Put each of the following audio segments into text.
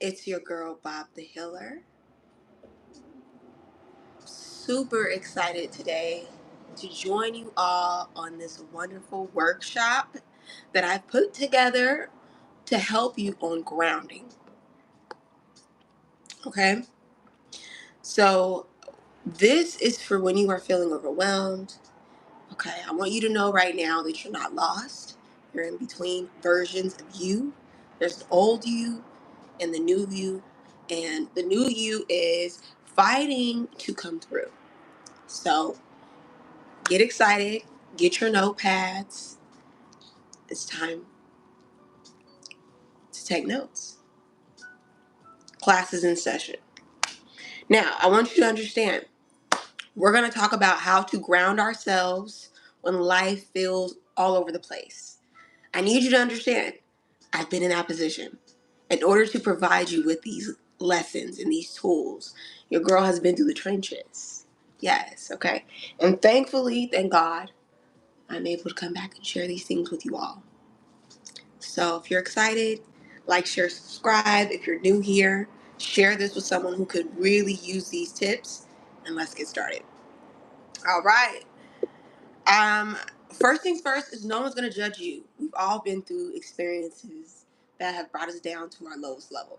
It's your girl, Bob the Healer. Super excited today to join you all on this wonderful workshop that I've put together to help you on grounding. Okay? So, this is for when you are feeling overwhelmed. Okay, I want you to know right now that you're not lost. You're in between versions of you. There's the old you and the new you. And the new you is fighting to come through. So get excited, get your notepads. It's time to take notes. Class is in session. Now, I want you to understand, we're going to talk about how to ground ourselves when life feels all over the place. I need you to understand, I've been in that position. In order to provide you with these lessons and these tools, your girl has been through the trenches. Yes, okay. And thankfully, thank God, I'm able to come back and share these things with you all. So if you're excited, like, share, subscribe. If you're new here, share this with someone who could really use these tips, and let's get started. All right. First things first is no one's going to judge you. We've all been through experiences that have brought us down to our lowest level.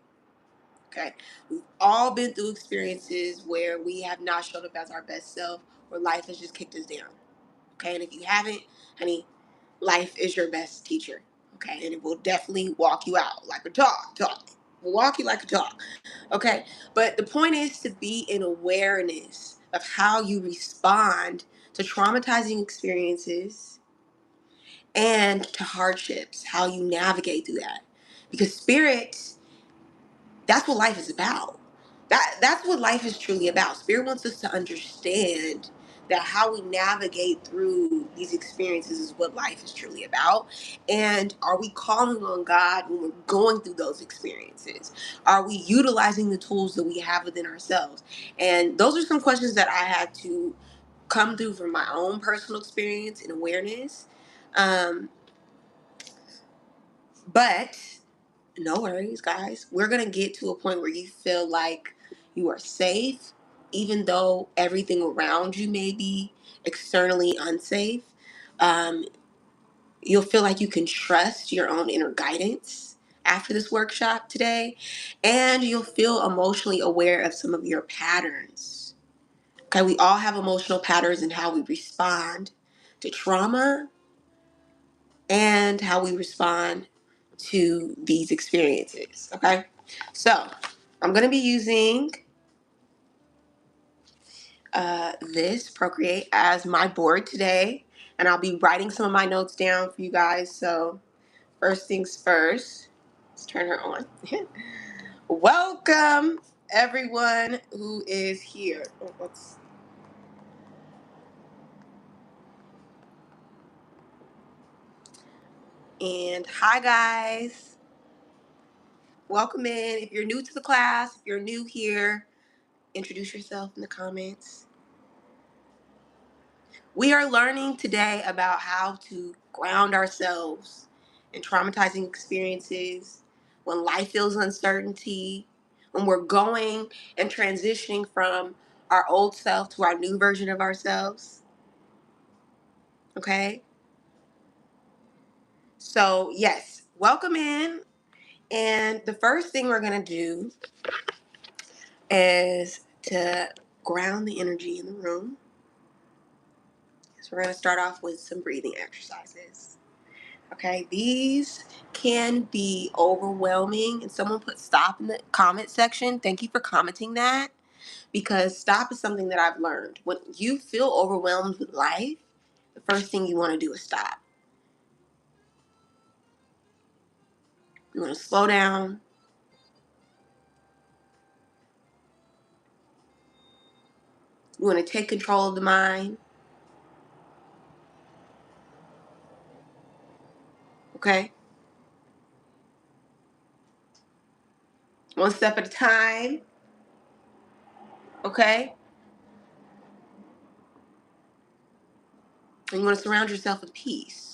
Okay. We've all been through experiences where we have not showed up as our best self, where life has just kicked us down. Okay. And if you haven't, honey, life is your best teacher. Okay. And it will definitely walk you out like a talk. Will walk you like a talk. Okay. But the point is to be in awareness of how you respond to traumatizing experiences and to hardships, how you navigate through that. Because spirit, that's what life is about. That's what life is truly about. Spirit wants us to understand that how we navigate through these experiences is what life is truly about. And are we calling on God when we're going through those experiences? Are we utilizing the tools that we have within ourselves? And those are some questions that I had to come through from my own personal experience and awareness. But no worries, guys. We're going to get to a point where you feel like you are safe, even though everything around you may be externally unsafe. Um, you'll feel like you can trust your own inner guidance after this workshop today, and you'll feel emotionally aware of some of your patterns. Okay, we all have emotional patterns in how we respond to trauma and how we respond to these experiences. Okay, so I'm going to be using this Procreate as my board today, and I'll be writing some of my notes down for you guys. So first things first, let's turn her on. Welcome everyone who is here. And hi guys, welcome in. If you're new to the class, if you're new here, introduce yourself in the comments. We are learning today about how to ground ourselves in traumatizing experiences, when life feels uncertainty, when we're going and transitioning from our old self to our new version of ourselves. Okay? So, yes, welcome in. And the first thing we're going to do is to ground the energy in the room. So, we're going to start off with some breathing exercises. Okay, these can be overwhelming. And someone put stop in the comment section. Thank you for commenting that, because stop is something that I've learned. When you feel overwhelmed with life, the first thing you want to do is stop. You want to slow down. You want to take control of the mind. Okay? One step at a time. Okay? And you want to surround yourself with peace.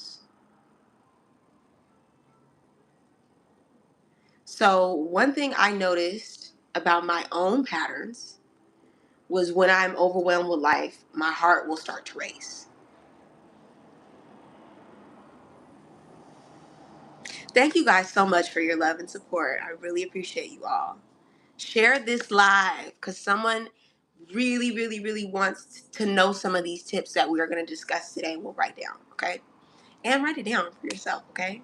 So one thing I noticed about my own patterns was when I'm overwhelmed with life, my heart will start to race. Thank you guys so much for your love and support. I really appreciate you all. Share this live because someone really, really, really wants to know some of these tips that we are going to discuss today. We'll write down, okay? And write it down for yourself, okay?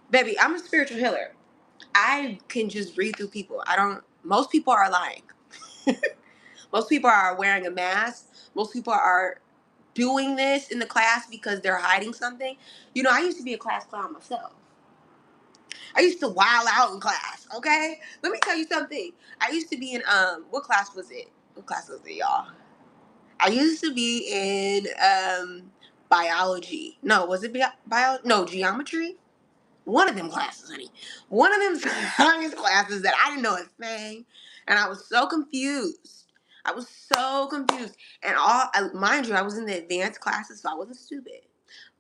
Baby, I'm a spiritual healer. I can just read through people. Most people are lying. Most people are wearing a mask. Most people are doing this in the class because they're hiding something. You know, I used to be a class clown myself. I used to wild out in class, okay? Let me tell you something. I used to be in, what class was it? What class was it, y'all? I used to be in, biology. No, was it bio? No, geometry? One of them classes, honey. One of them science classes that I didn't know a thing. And I was so confused. I was so confused. And mind you, I was in the advanced classes, so I wasn't stupid.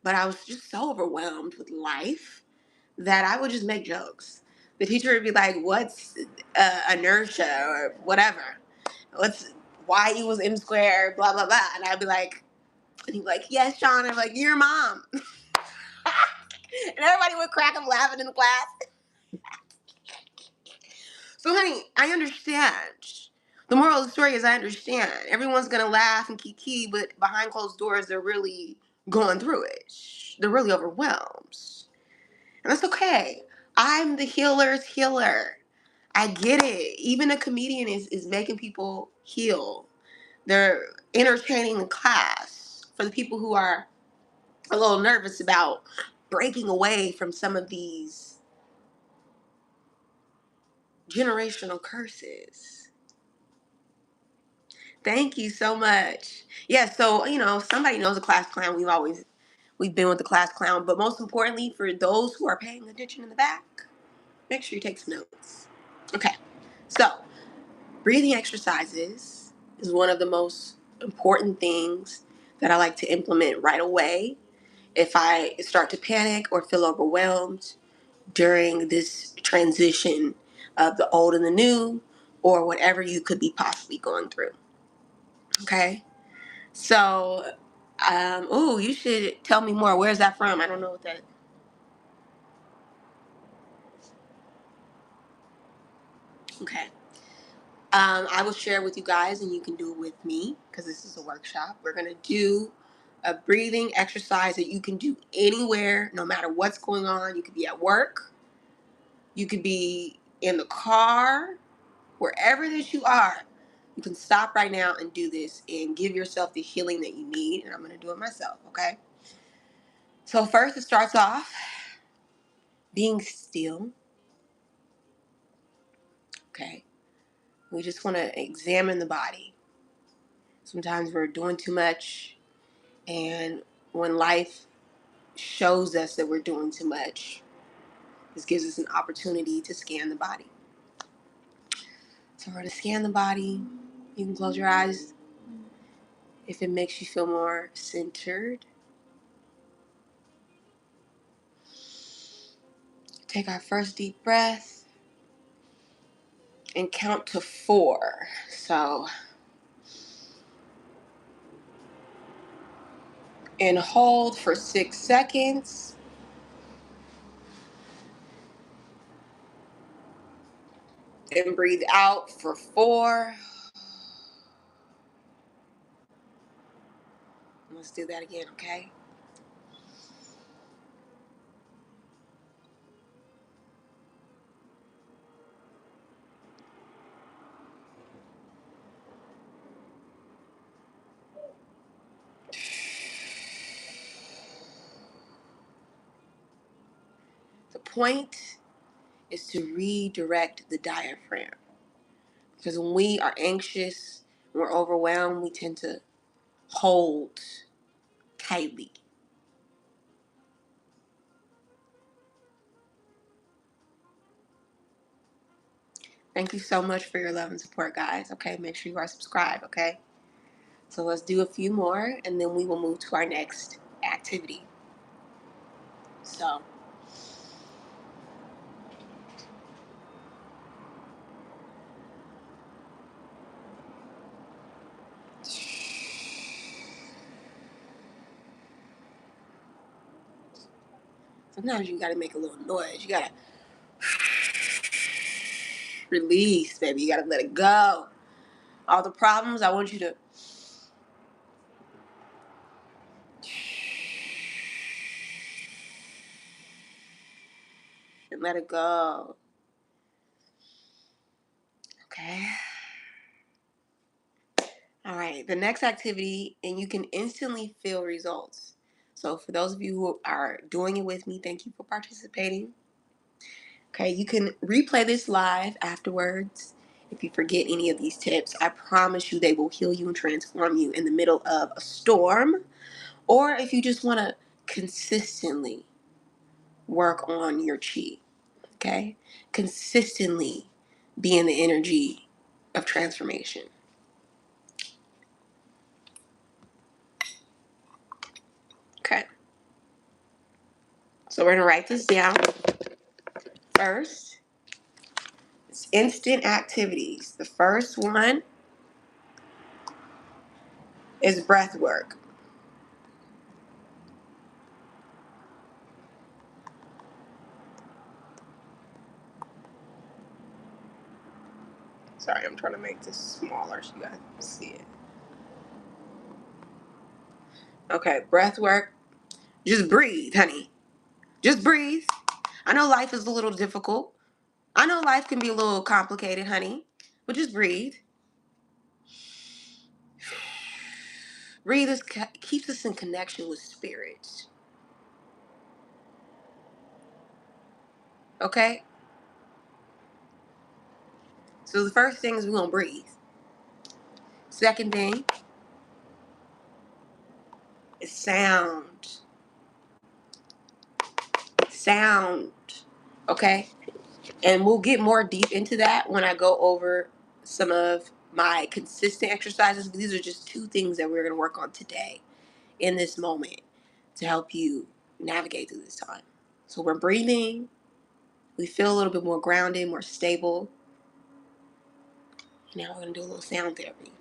But I was just so overwhelmed with life that I would just make jokes. The teacher would be like, "What's inertia or whatever? What's y equals m squared? Blah blah blah." And I'd be like, and he'd be like, "Yes, Sean." I'm like, "Your mom." And everybody would crack up laughing in the class. So, honey, I understand. The moral of the story is I understand. Everyone's gonna laugh and kiki, but behind closed doors, they're really going through it. They're really overwhelmed, and that's okay. I'm the healer's healer. I get it. Even a comedian is making people heal. They're entertaining the class for the people who are a little nervous about breaking away from some of these generational curses. Thank you so much. Yeah, so somebody knows a class clown. We've been with the class clown, but most importantly, for those who are paying attention in the back, make sure you take some notes. Okay, so breathing exercises is one of the most important things that I like to implement right away if I start to panic or feel overwhelmed during this transition of the old and the new, or whatever you could be possibly going through. Okay? So, you should tell me more. Where's that from? I don't know what that. Okay. I will share with you guys, and you can do it with me because this is a workshop. We're gonna do a breathing exercise that you can do anywhere, no matter what's going on. You could be at work, you could be in the car, wherever that you are. You can stop right now and do this and give yourself the healing that you need. And I'm gonna do it myself. Okay. So first, it starts off being still. Okay. We just want to examine the body. Sometimes we're doing too much, and when life shows us that we're doing too much, this gives us an opportunity to scan the body. So we're going to scan the body. You can close your eyes if it makes you feel more centered. Take our first deep breath and count to 4. So, and hold for 6 seconds. And breathe out for 4. Let's do that again, okay? The point is to redirect the diaphragm. Because when we are anxious, when we're overwhelmed, we tend to hold tightly. Thank you so much for your love and support, guys. Okay, make sure you are subscribed, okay? So let's do a few more, and then we will move to our next activity. So, Sometimes you gotta make a little noise. You gotta release, baby. You gotta let it go. All the problems, I want you to and let it go. Okay. All right. The next activity, and you can instantly feel results. So for those of you who are doing it with me, thank you for participating. Okay, you can replay this live afterwards. If you forget any of these tips, I promise you they will heal you and transform you in the middle of a storm. Or if you just want to consistently work on your chi, okay? Consistently be in the energy of transformation. Okay, so we're going to write this down. First, it's instant activities. The first one is breath work. Sorry, I'm trying to make this smaller so you guys can see it. Okay, breath work. Just breathe, honey. Just breathe. I know life is a little difficult. I know life can be a little complicated, honey. But just breathe. Breathe keeps us in connection with spirit. Okay? So the first thing is we're going to breathe. Second thing is sound. Sound. Okay? And we'll get more deep into that when I go over some of my consistent exercises. These are just two things that we're going to work on today in this moment to help you navigate through this time. So we're breathing. We feel a little bit more grounded, more stable. Now we're going to do a little sound therapy.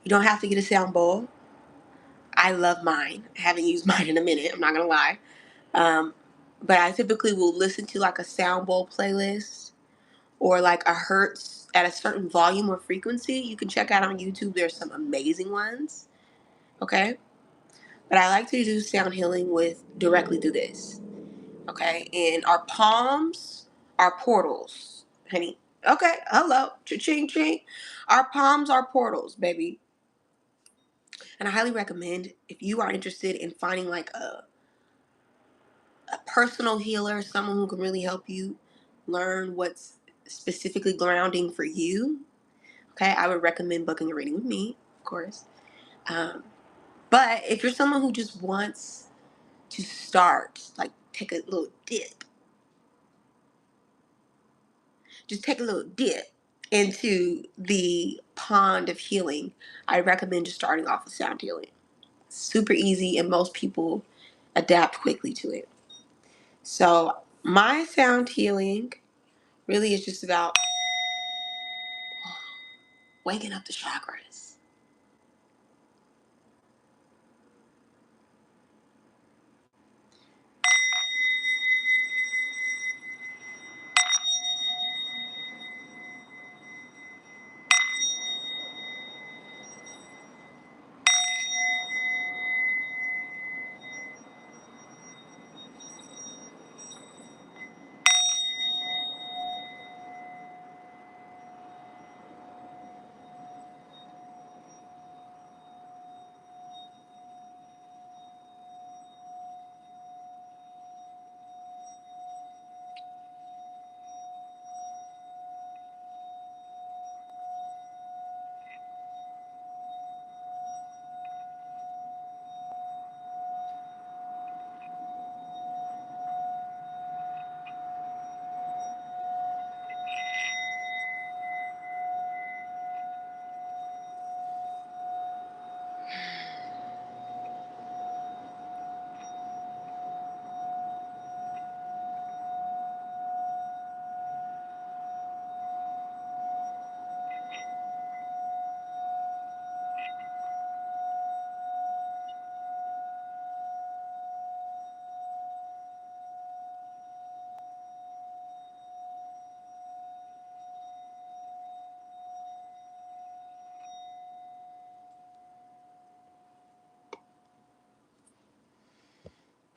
You don't have to get a sound bowl. I love mine. I haven't used mine in a minute. I'm not going to lie. But I typically will listen to like a sound bowl playlist or like a hertz at a certain volume or frequency. You can check out on YouTube. There's some amazing ones. Okay. But I like to do sound healing with directly through this. Okay. And our palms are portals, honey. Okay. Hello. Cha-ching, ching. Our palms are portals, baby. And I highly recommend if you are interested in finding like a personal healer, someone who can really help you learn what's specifically grounding for you. Okay, I would recommend booking a reading with me, of course. But if you're someone who just wants to start, like take a little dip, just take a little dip into the pond of healing, I recommend just starting off with sound healing. Super easy, and most people adapt quickly to it. So my sound healing really is just about waking up the chakras.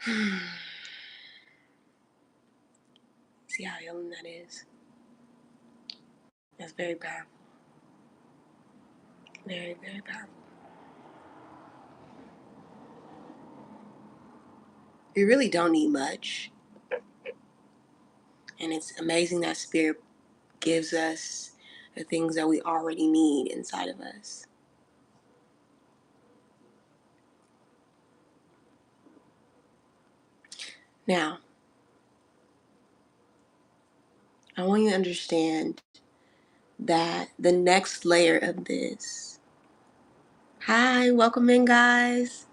See how healing that is? That's very powerful. Very, very powerful. We really don't need much. And it's amazing that Spirit gives us the things that we already need inside of us. Now, I want you to understand that the next layer of this. Hi, welcome in, guys.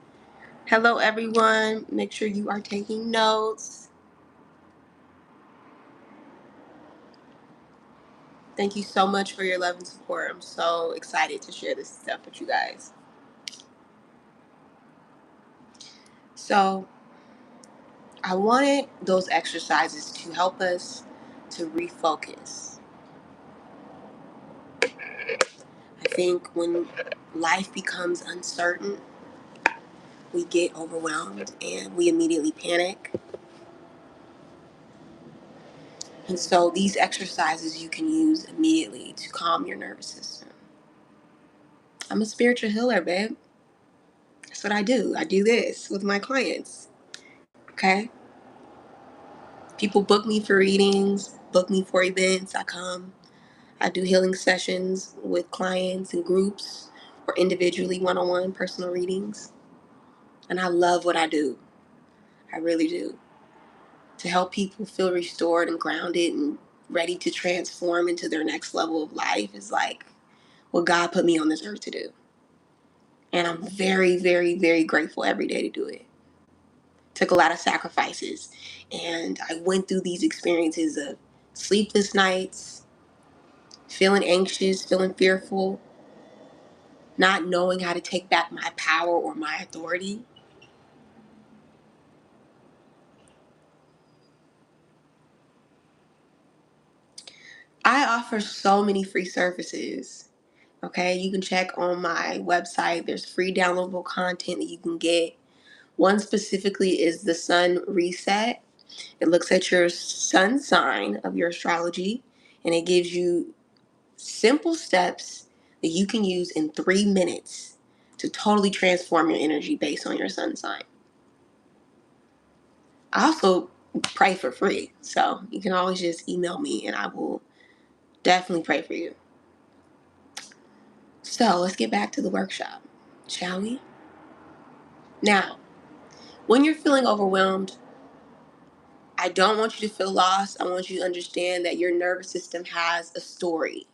Hello, everyone. Make sure you are taking notes. Thank you so much for your love and support. I'm so excited to share this stuff with you guys. So, I wanted those exercises to help us to refocus. I think when life becomes uncertain, we get overwhelmed and we immediately panic. And so these exercises you can use immediately to calm your nervous system. I'm a spiritual healer, babe. That's what I do. I do this with my clients. Okay? People book me for readings, book me for events. I come. I do healing sessions with clients and groups or individually one-on-one personal readings. And I love what I do. I really do. To help people feel restored and grounded and ready to transform into their next level of life is like what God put me on this earth to do. And I'm very, very, very grateful every day to do it. Took a lot of sacrifices. And I went through these experiences of sleepless nights, feeling anxious, feeling fearful, not knowing how to take back my power or my authority. I offer so many free services. Okay, you can check on my website. There's free downloadable content that you can get. One specifically is the sun reset. It looks at your sun sign of your astrology and it gives you simple steps that you can use in 3 minutes to totally transform your energy based on your sun sign. I also pray for free, so you can always just email me and I will definitely pray for you. So let's get back to the workshop, shall we? Now, when you're feeling overwhelmed, I don't want you to feel lost. I want you to understand that your nervous system has a story.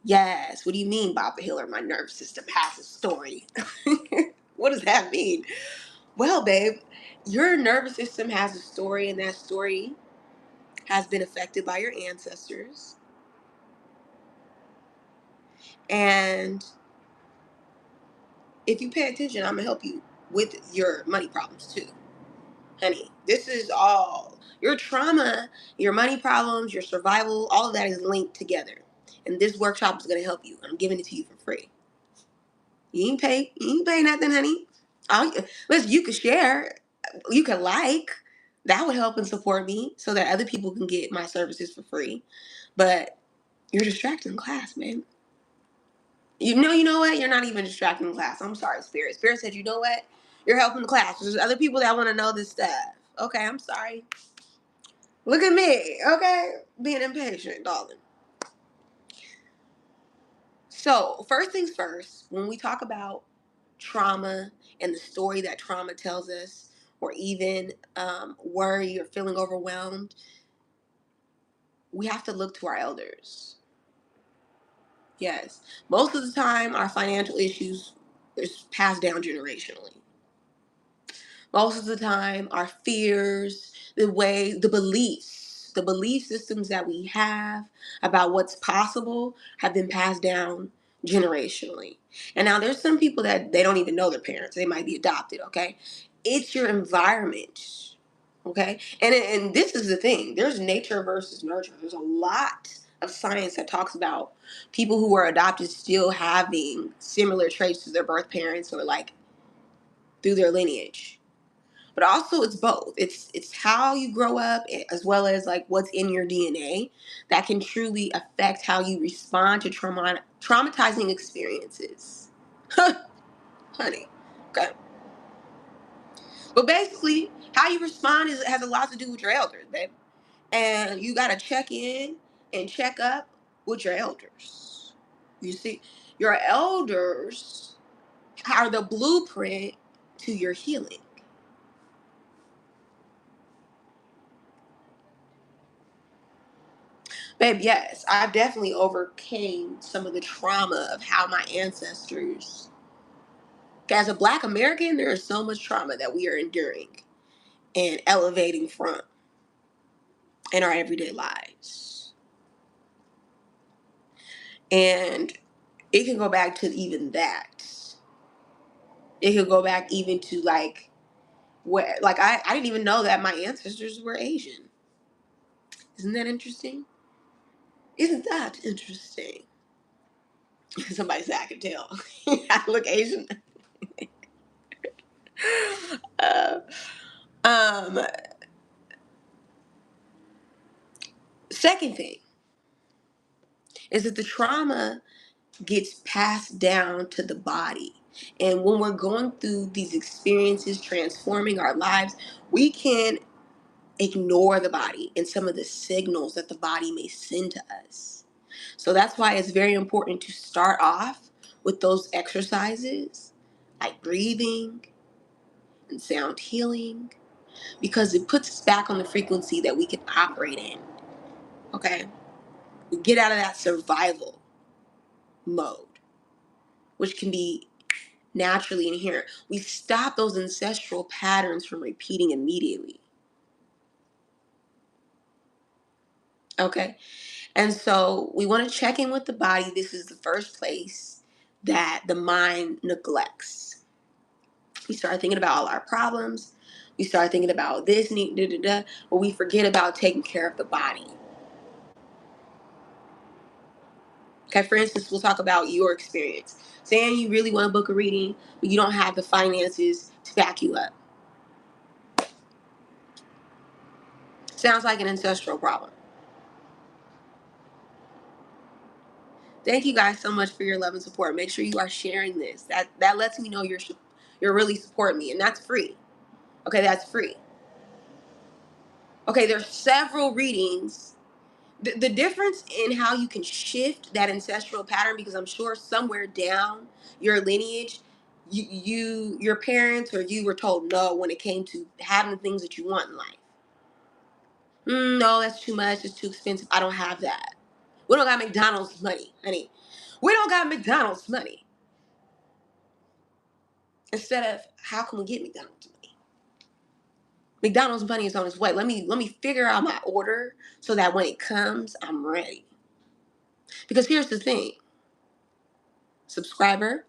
Yes. What do you mean, Bob the Healer? My nervous system has a story. What does that mean? Well, babe, your nervous system has a story, and that story has been affected by your ancestors. And if you pay attention, I'm going to help you with your money problems too. Honey, this is all your trauma, your money problems, your survival, all of that is linked together. And this workshop is going to help you. I'm giving it to you for free. You ain't pay nothing, honey. Listen, you could share, you could like. That would help and support me so that other people can get my services for free. But you're distracting class, man. You know what? You're not even distracting class. I'm sorry, Spirit. Spirit said, you know what? You're helping the class. There's other people that want to know this stuff. Okay, I'm sorry. Look at me, okay? Being impatient, darling. So, first things first, when we talk about trauma and the story that trauma tells us, or even worry or feeling overwhelmed, we have to look to our elders. Yes. Most of the time, our financial issues is passed down generationally. Most of the time, our fears, the belief systems that we have about what's possible have been passed down generationally. And now there's some people that they don't even know their parents. They might be adopted, okay? It's your environment, okay? And this is the thing. There's nature versus nurture. There's a lot of science that talks about people who are adopted still having similar traits to their birth parents or like through their lineage. But also it's both. It's how you grow up, as well as like what's in your DNA that can truly affect how you respond to traumatizing experiences. Honey. Okay. But basically, how you respond has a lot to do with your elders, babe. And you gotta check in and check up with your elders. You see, your elders are the blueprint to your healing. Babe, yes, I definitely overcame some of the trauma of how my ancestors. As a Black American, there is so much trauma that we are enduring and elevating from in our everyday lives. And it can go back to even that. It could go back even to like where, like, I didn't even know that my ancestors were Asian. Isn't that interesting? Isn't that interesting? Somebody said I could tell. I look Asian. uh, um, Second thing is that the trauma gets passed down to the body. And when we're going through these experiences, transforming our lives, we can ignore the body and some of the signals that the body may send to us. So that's why it's very important to start off with those exercises like breathing and sound healing, because it puts us back on the frequency that we can operate in. Okay? We get out of that survival mode, which can be naturally inherent. We stop those ancestral patterns from repeating immediately. Okay? And so we want to check in with the body. This is the first place that the mind neglects. We start thinking about all our problems. We start thinking about this, but we forget about taking care of the body. Okay, for instance, we'll talk about your experience. Saying you really want to book a reading, but you don't have the finances to back you up. Sounds like an ancestral problem. Thank you guys so much for your love and support. Make sure you are sharing this. That lets me know you're really supporting me, and that's free. Okay, that's free. Okay, there's several readings. The difference in how you can shift that ancestral pattern, because I'm sure somewhere down your lineage, your parents or you were told no when it came to having the things that you want in life. No, that's too much. It's too expensive. I don't have that. We don't got McDonald's money, honey. We don't got McDonald's money. Instead of, how can we get McDonald's money? McDonald's money is on its way. Let me figure out my order so that when it comes, I'm ready. Because here's the thing, subscriber,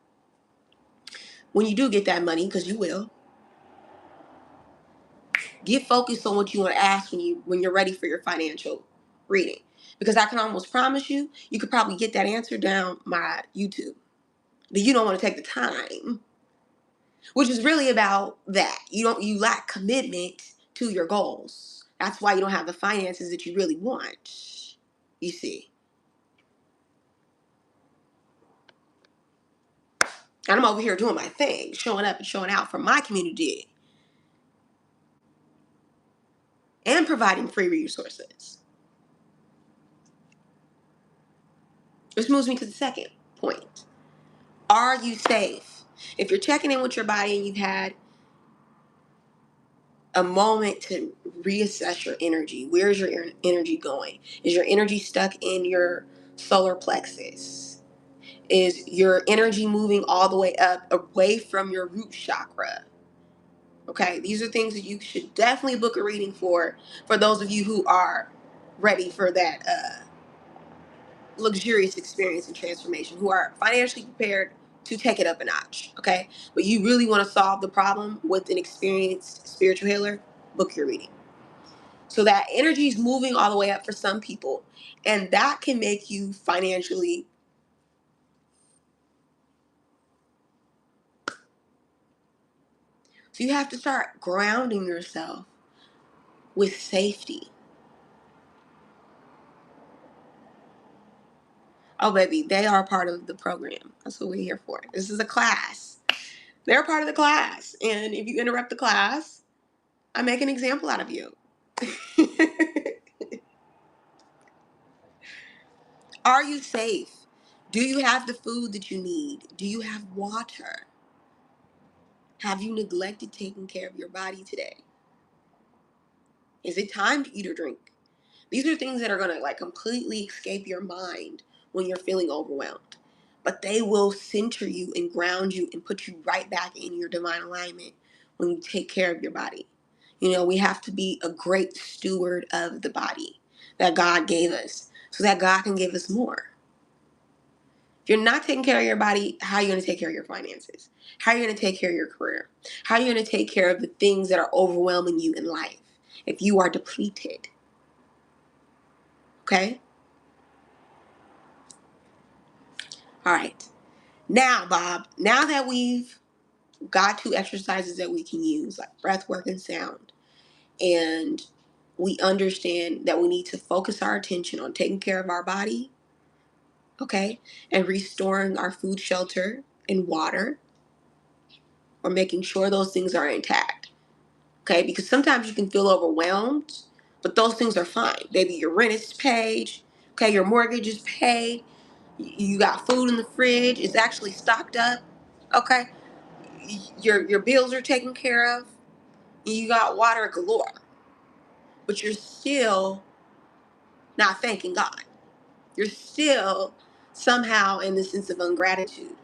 when you do get that money, because you will, get focused on what you want to ask when you're ready for your financial reading. Because I can almost promise you, you could probably get that answer down my YouTube. But you don't want to take the time, which is really about that. You lack commitment to your goals. That's why you don't have the finances that you really want. You see. And I'm over here doing my thing, showing up and showing out for my community and providing free resources. Which moves me to the second point. Are you safe? If you're checking in with your body and you've had a moment to reassess your energy, where's your energy going? Is your energy stuck in your solar plexus? Is your energy moving all the way up away from your root chakra? Okay, these are things that you should definitely book a reading for those of you who are ready for that luxurious experience and transformation, who are financially prepared to take it up a notch. Okay, but you really want to solve the problem with an experienced spiritual healer, book your reading. So that energy is moving all the way up for some people, and that can make you financially So you have to start grounding yourself with safety. Oh, baby, they are part of the program. That's what we're here for. This is a class. They're part of the class. And if you interrupt the class, I make an example out of you. Are you safe? Do you have the food that you need? Do you have water? Have you neglected taking care of your body today? Is it time to eat or drink? These are things that are going to like completely escape your mind when you're feeling overwhelmed. But they will center you and ground you and put you right back in your divine alignment when you take care of your body. You know, we have to be a great steward of the body that God gave us so that God can give us more. If you're not taking care of your body, how are you going to take care of your finances? How are you going to take care of your career? How are you going to take care of the things that are overwhelming you in life if you are depleted? Okay? All right. Now, Bob, now that we've got 2 exercises that we can use, like breath work and sound, and we understand that we need to focus our attention on taking care of our body, okay, and restoring our food, shelter, and water, or making sure those things are intact, okay, because sometimes you can feel overwhelmed, but those things are fine. Maybe your rent is paid, okay, your mortgage is paid, you got food in the fridge, it's actually stocked up, okay, your bills are taken care of, you got water galore, but you're still not thanking God. You're still somehow in the sense of ungratitude.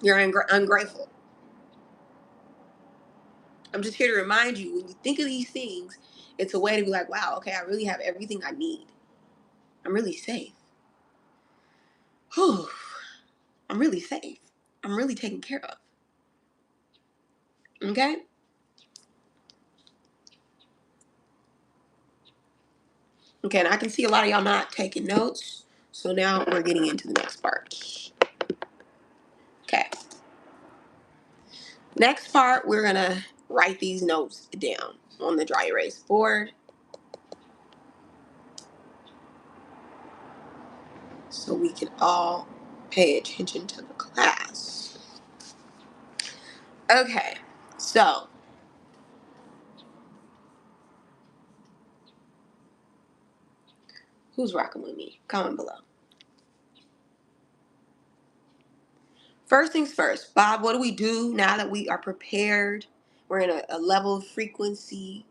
You're ungrateful. I'm just here to remind you, when you think of these things, it's a way to be like, wow, okay, I really have everything I need. I'm really safe. Whew, I'm really safe. I'm really taken care of. Okay? Okay, and I can see a lot of y'all not taking notes. So now we're getting into the next part. Okay. Next part, we're going to write these notes down on the dry erase board so we can all pay attention to the class. Okay, so who's rocking with me? Comment below. First things first, Bob, what do we do now that we are prepared? We're in a level of frequency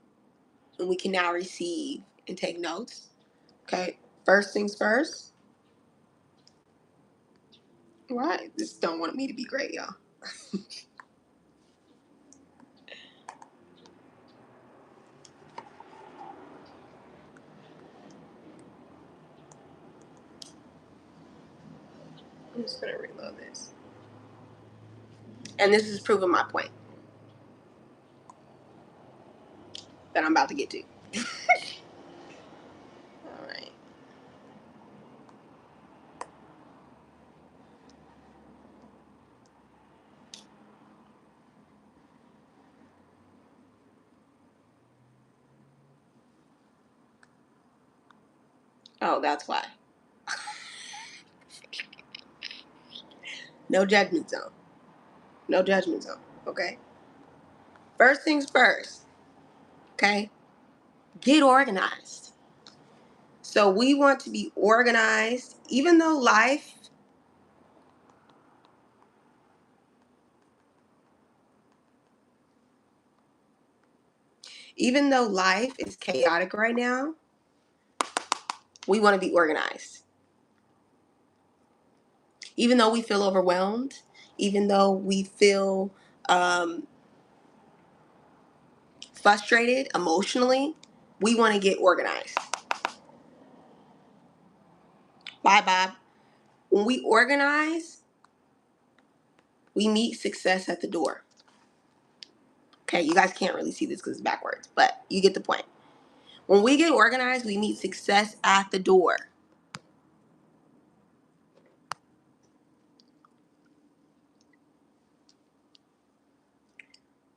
and we can now receive and take notes. Okay, first things first. Right, this don't want me to be great, y'all. I'm just gonna reload this. And this is proving my point that I'm about to get to. All right. Oh, that's why. No judgment zone. No judgment zone. Okay. First things first. Okay. Get organized. So we want to be organized, even though life is chaotic right now, we want to be organized. Even though we feel overwhelmed, even though we feel frustrated emotionally, we want to get organized. Bye, Bob. When we organize, we meet success at the door. Okay, you guys can't really see this because it's backwards, but you get the point. When we get organized, we meet success at the door.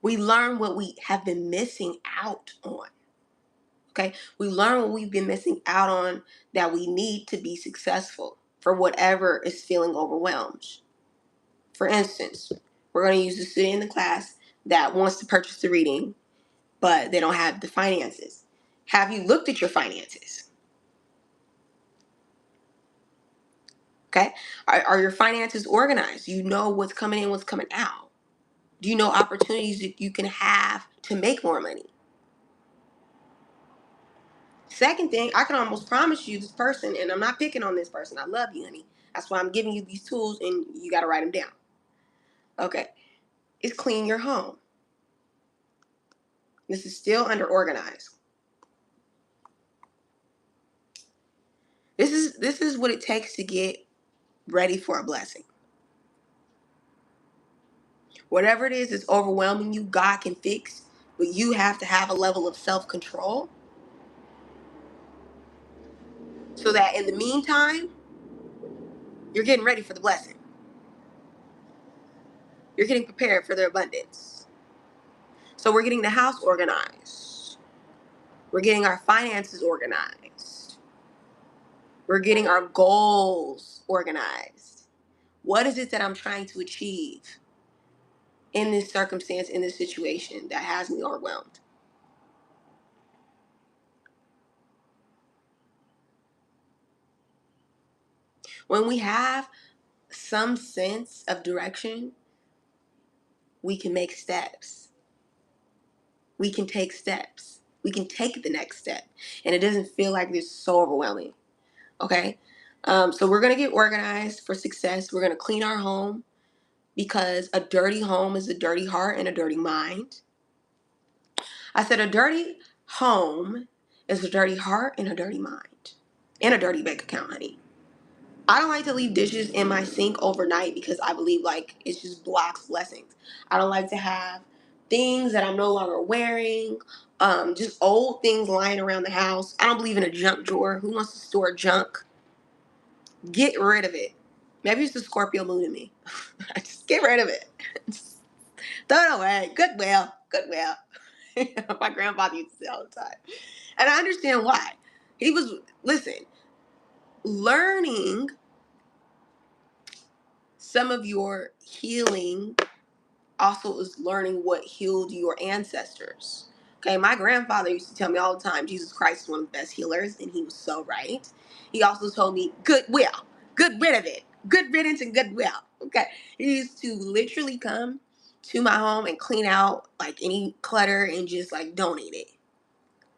We learn what we have been missing out on. Okay? We learn what we've been missing out on that we need to be successful for whatever is feeling overwhelmed. For instance, we're going to use a student in the class that wants to purchase the reading, but they don't have the finances. Have you looked at your finances? Okay? Are your finances organized? You know what's coming in, what's coming out. Do you know opportunities that you can have to make more money? Second thing, I can almost promise you this person, and I'm not picking on this person. I love you, honey. That's why I'm giving you these tools, and you got to write them down. Okay. Is clean your home. This is still under organized. This is what it takes to get ready for a blessing. Whatever it is that's overwhelming you, God can fix, but you have to have a level of self-control so that in the meantime, you're getting ready for the blessing. You're getting prepared for the abundance. So we're getting the house organized. We're getting our finances organized. We're getting our goals organized. What is it that I'm trying to achieve in this circumstance, in this situation that has me overwhelmed? When we have some sense of direction, we can make steps. We can take steps. We can take the next step. And it doesn't feel like it's so overwhelming. Okay? So we're going to get organized for success. We're going to clean our home because a dirty home is a dirty heart and a dirty mind. I said a dirty home is a dirty heart and a dirty mind. And a dirty bank account, honey. I don't like to leave dishes in my sink overnight because I believe like it just blocks blessings. I don't like to have things that I'm no longer wearing, just old things lying around the house. I don't believe in a junk drawer. Who wants to store junk? Get rid of it. Maybe it's the Scorpio moon in me. Just get rid of it. Just throw it away. Goodwill. Goodwill. My grandfather used to say all the time. And I understand why. He was, listen, learning some of your healing also is learning what healed your ancestors. Okay, my grandfather used to tell me all the time, Jesus Christ is one of the best healers, and he was so right. He also told me, goodwill, good rid of it, good riddance and goodwill. Okay, he used to literally come to my home and clean out like any clutter and just like donate it.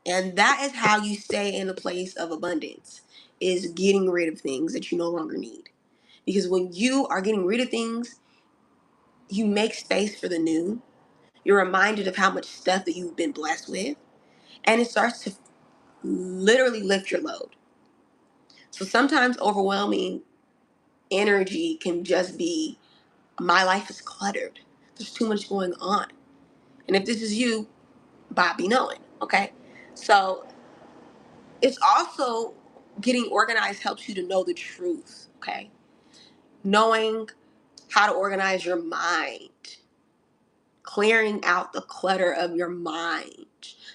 And that is how you stay in a place of abundance, is getting rid of things that you no longer need. Because when you are getting rid of things, you make space for the new. You're reminded of how much stuff that you've been blessed with. And it starts to literally lift your load. So sometimes overwhelming energy can just be, my life is cluttered. There's too much going on. And if this is you, Bobby knowing, okay? So it's also getting organized helps you to know the truth, okay? Knowing how to organize your mind, clearing out the clutter of your mind.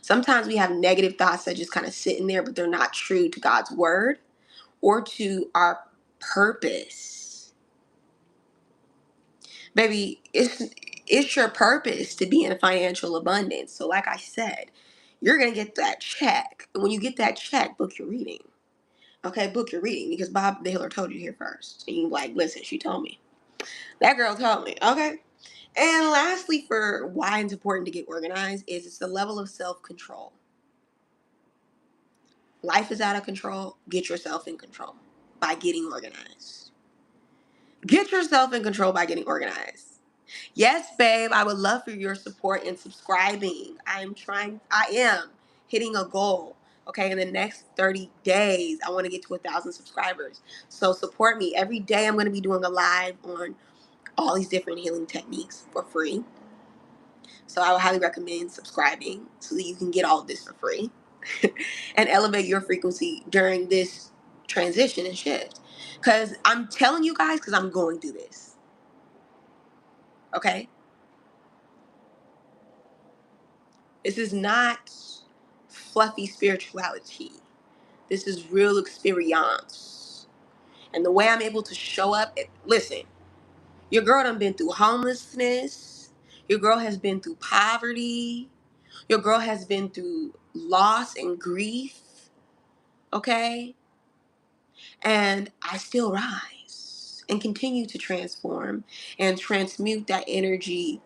Sometimes we have negative thoughts that just kind of sit in there, but they're not true to God's word or to our purpose. Baby, it's your purpose to be in financial abundance. So like I said, you're going to get that check. And when you get that check, book your reading. Okay, book your reading because Bob the Healer told you here first. And you're like, listen, she told me. That girl told me. Okay. And lastly, for why it's important to get organized is it's the level of self-control. Life is out of control. Get yourself in control by getting organized. Get yourself in control by getting organized. Yes, babe, I would love for your support in subscribing. I am hitting a goal. Okay, in the next 30 days, I want to get to 1,000 subscribers. So support me. Every day I'm going to be doing a live on all these different healing techniques for free. So I would highly recommend subscribing so that you can get all of this for free and elevate your frequency during this transition and shift. Because I'm telling you guys, because I'm going through this. Okay? This is not fluffy spirituality. This is real experience. And the way I'm able to show up, listen, your girl done been through homelessness. Your girl has been through poverty. Your girl has been through loss and grief. Okay? And I still rise and continue to transform and transmute that energy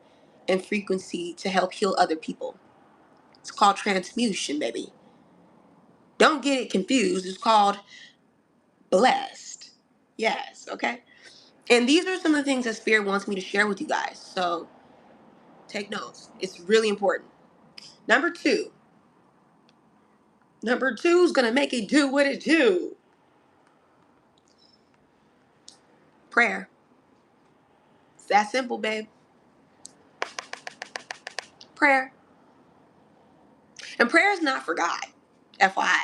and frequency to help heal other people. It's called transmutation, baby. Don't get it confused. It's called blessed. Yes, okay? And these are some of the things that Spirit wants me to share with you guys. So take notes. It's really important. Number two. Number two is going to make it do what it do. Prayer. It's that simple, babe. Prayer. And prayer is not for God. FYI.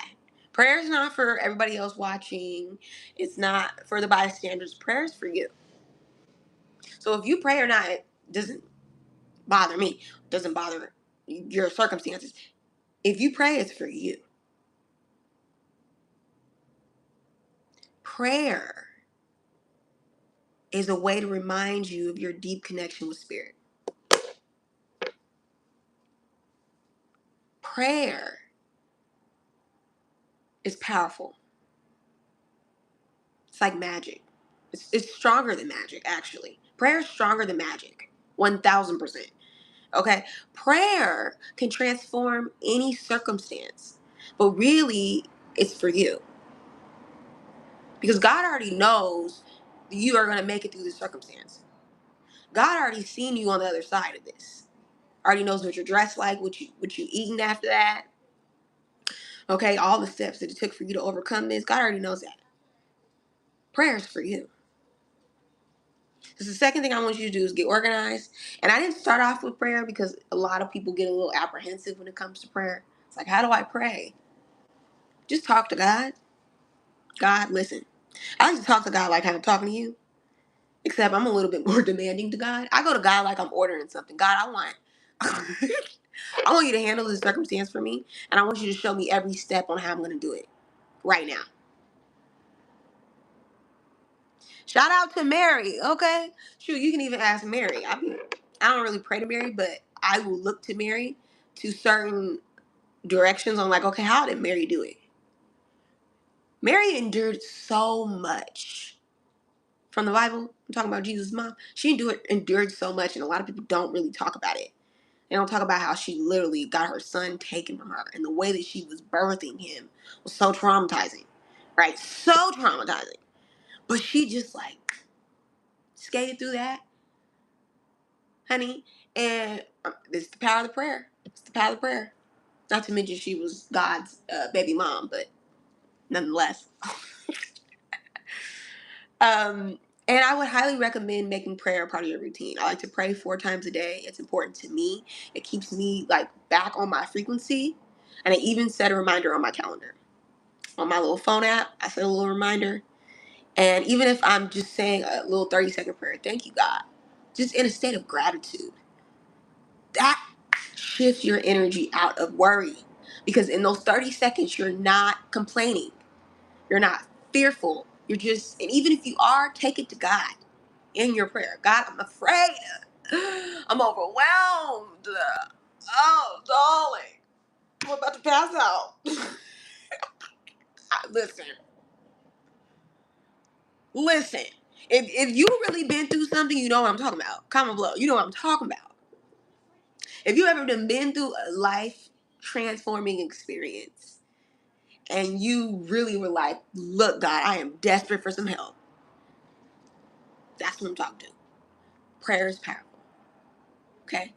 Prayer is not for everybody else watching. It's not for the bystanders. Prayer is for you. So if you pray or not, it doesn't bother me. It doesn't bother your circumstances. If you pray, it's for you. Prayer is a way to remind you of your deep connection with Spirit. Prayer is powerful. It's like magic. It's stronger than magic, actually. Prayer is stronger than magic. 1000%. Okay? Prayer can transform any circumstance. But really, it's for you. Because God already knows you are going to make it through this circumstance. God already seen you on the other side of this. Already knows what you're dressed like, what you eating after that. Okay, all the steps that it took for you to overcome this. God already knows that. Prayer is for you. So the second thing I want you to do is get organized. And I didn't start off with prayer because a lot of people get a little apprehensive when it comes to prayer. It's like, how do I pray? Just talk to God. God, listen. I like to talk to God like I'm talking to you. Except I'm a little bit more demanding to God. I go to God like I'm ordering something. God, I want I want you to handle this circumstance for me. And I want you to show me every step on how I'm going to do it right now. Shout out to Mary, okay? Shoot, you can even ask Mary. I don't really pray to Mary, but I will look to Mary to certain directions on like, okay, how did Mary do it? Mary endured so much. From the Bible, I'm talking about Jesus' mom. She endured so much, and a lot of people don't really talk about it. They don't talk about how she literally got her son taken from her, and the way that she was birthing him was so traumatizing, right? So traumatizing. But she just like skated through that, honey. And it's the power of the prayer. It's the power of the prayer. Not to mention she was God's baby mom, but nonetheless. And I would highly recommend making prayer a part of your routine. I like to pray 4 times a day. It's important to me. It keeps me like back on my frequency. And I even set a reminder on my calendar. On my little phone app, I set a little reminder. And even if I'm just saying a little 30-second prayer, thank you, God. Just in a state of gratitude. That shifts your energy out of worry. Because in those 30 seconds, you're not complaining. You're not fearful. You're just, and even if you are, take it to God in your prayer. God, I'm afraid. I'm overwhelmed. Oh, darling. I'm about to pass out. Listen. Listen. If you really been through something, you know what I'm talking about. Comment below. You know what I'm talking about. If you ever been through a life transforming experience and you really were like, look, God, I am desperate for some help. That's what I'm talking to. Prayer is powerful. Okay?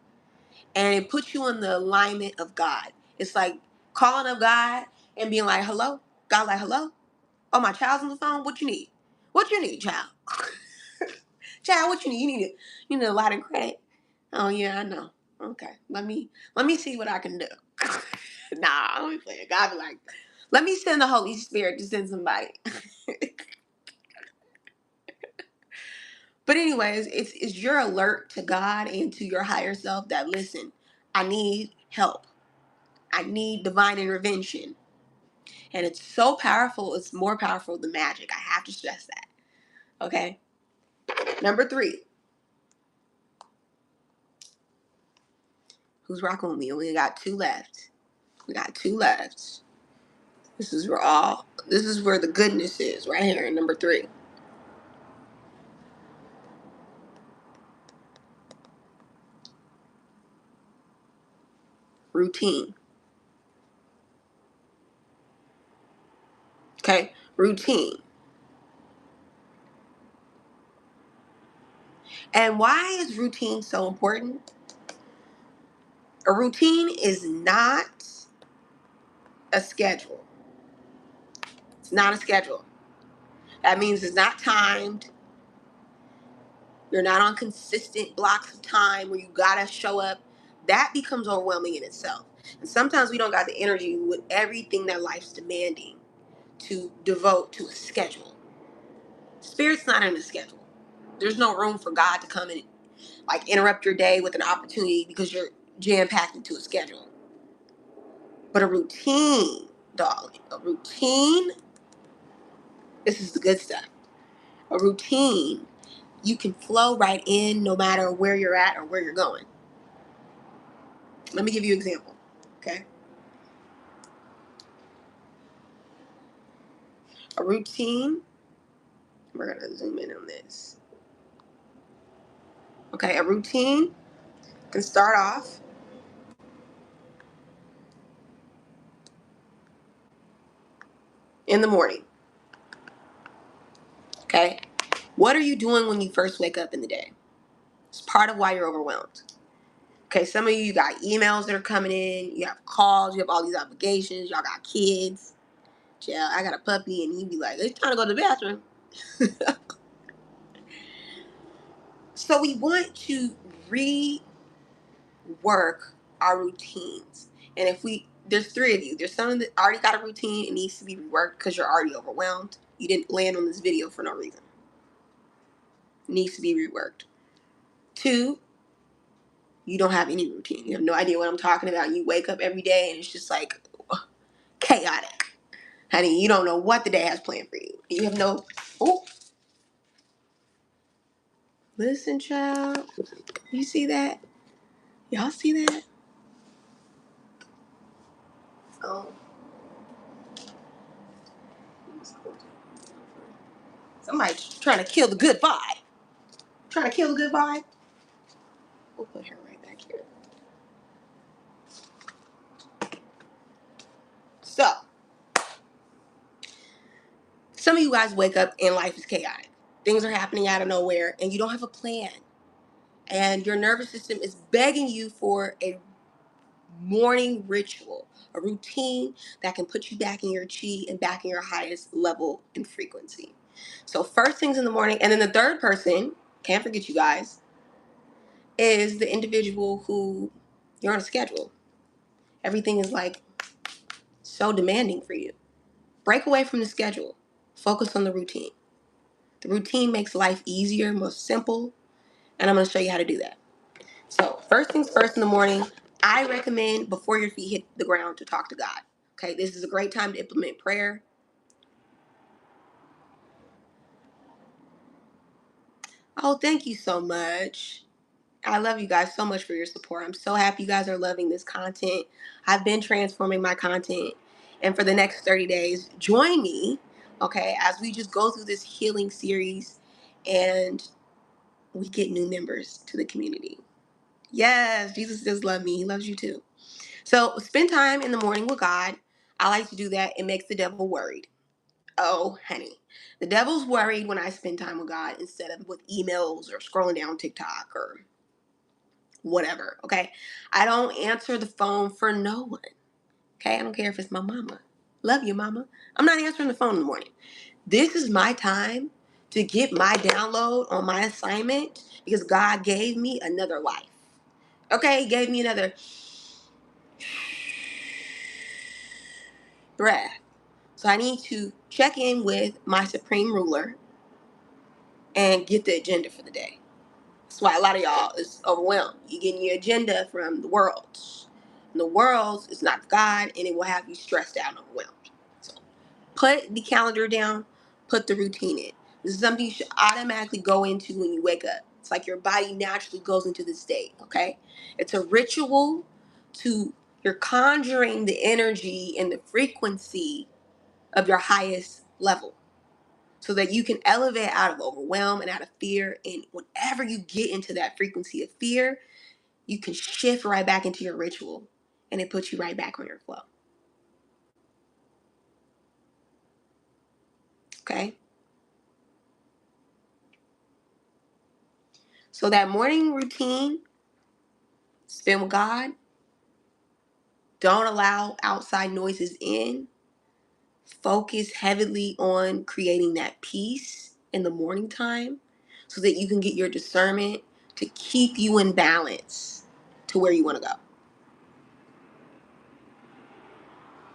And it puts you in the alignment of God. It's like calling up God and being like, hello? God like, hello? Oh, my child's on the phone? What you need? What you need, child? Child, what you need? You need a lot of credit. Oh yeah, I know. Okay. Let me see what I can do. Nah, I don't be playing. God be like, let me send the Holy Spirit to send somebody. But anyways, it's your alert to God and to your higher self that listen, I need help. I need divine intervention. And it's so powerful. It's more powerful than magic. I have to stress that. Okay. Number 3. Who's rocking with me? We got 2 left. We got 2 left. This is where the goodness is, right here in number 3. Routine. Okay? Routine. And why is routine so important? A routine is not a schedule. It's not a schedule. That means it's not timed. You're not on consistent blocks of time where you gotta show up. That becomes overwhelming in itself. And sometimes we don't got the energy with everything that life's demanding to devote to a schedule. Spirit's not in a schedule. There's no room for God to come and like interrupt your day with an opportunity because you're jam-packed into a schedule. But a routine, darling, a routine, this is the good stuff. A routine, you can flow right in no matter where you're at or where you're going. Let me give you an example, okay? A routine, we're going to zoom in on this. Okay, a routine can start off in the morning, okay? What are you doing when you first wake up in the day? It's part of why you're overwhelmed. Okay, some of you got emails that are coming in, you have calls, you have all these obligations, y'all got kids. Yeah, I got a puppy, and he'd be like, it's time to go to the bathroom. So we want to rework our routines. And there's 3 of you. There's someone that already got a routine and needs to be reworked because you're already overwhelmed. You didn't land on this video for no reason. It needs to be reworked. 2, you don't have any routine. You have no idea what I'm talking about. You wake up every day and it's just like chaotic. Honey, you don't know what the day has planned for you. You have no, oh, listen, child. You see that? Y'all see that? Oh. Somebody's trying to kill the good vibe. Trying to kill the good vibe. We'll put her right back here. So, some of you guys wake up and life is chaotic. Things are happening out of nowhere and you don't have a plan. And your nervous system is begging you for a morning ritual, a routine that can put you back in your chi and back in your highest level and frequency. So first things in the morning, and then the third person, can't forget you guys, is the individual who you're on a schedule. Everything is like so demanding for you. Break away from the schedule. Focus on the routine. The routine makes life easier, more simple, and I'm going to show you how to do that. So first things first in the morning, I recommend before your feet hit the ground to talk to God. Okay, this is a great time to implement prayer. Oh, thank you so much. I love you guys so much for your support. I'm so happy you guys are loving this content. I've been transforming my content. And for the next 30 days, join me, okay, as we just go through this healing series and we get new members to the community. Yes, Jesus does love me. He loves you too. So spend time in the morning with God. I like to do that. It makes the devil worried. Oh, honey. The devil's worried when I spend time with God instead of with emails or scrolling down TikTok or whatever, okay? I don't answer the phone for no one, okay? I don't care if it's my mama. Love you, mama. I'm not answering the phone in the morning. This is my time to get my download on my assignment because God gave me another life, okay? He gave me another breath. So I need to check in with my supreme ruler and get the agenda for the day. That's why a lot of y'all is overwhelmed. You're getting your agenda from the world, And the world is not God, and it will have you stressed out and overwhelmed. So put the calendar down, put the routine in. This is something you should automatically go into when you wake up. It's like your body naturally goes into this state, okay? It's a ritual to, you're conjuring the energy and the frequency of your highest level so that you can elevate out of overwhelm and out of fear. And whenever you get into that frequency of fear, you can shift right back into your ritual and it puts you right back on your flow. Okay? So that morning routine, spend with God. Don't allow outside noises in. Focus heavily on creating that peace in the morning time so that you can get your discernment to keep you in balance to where you want to go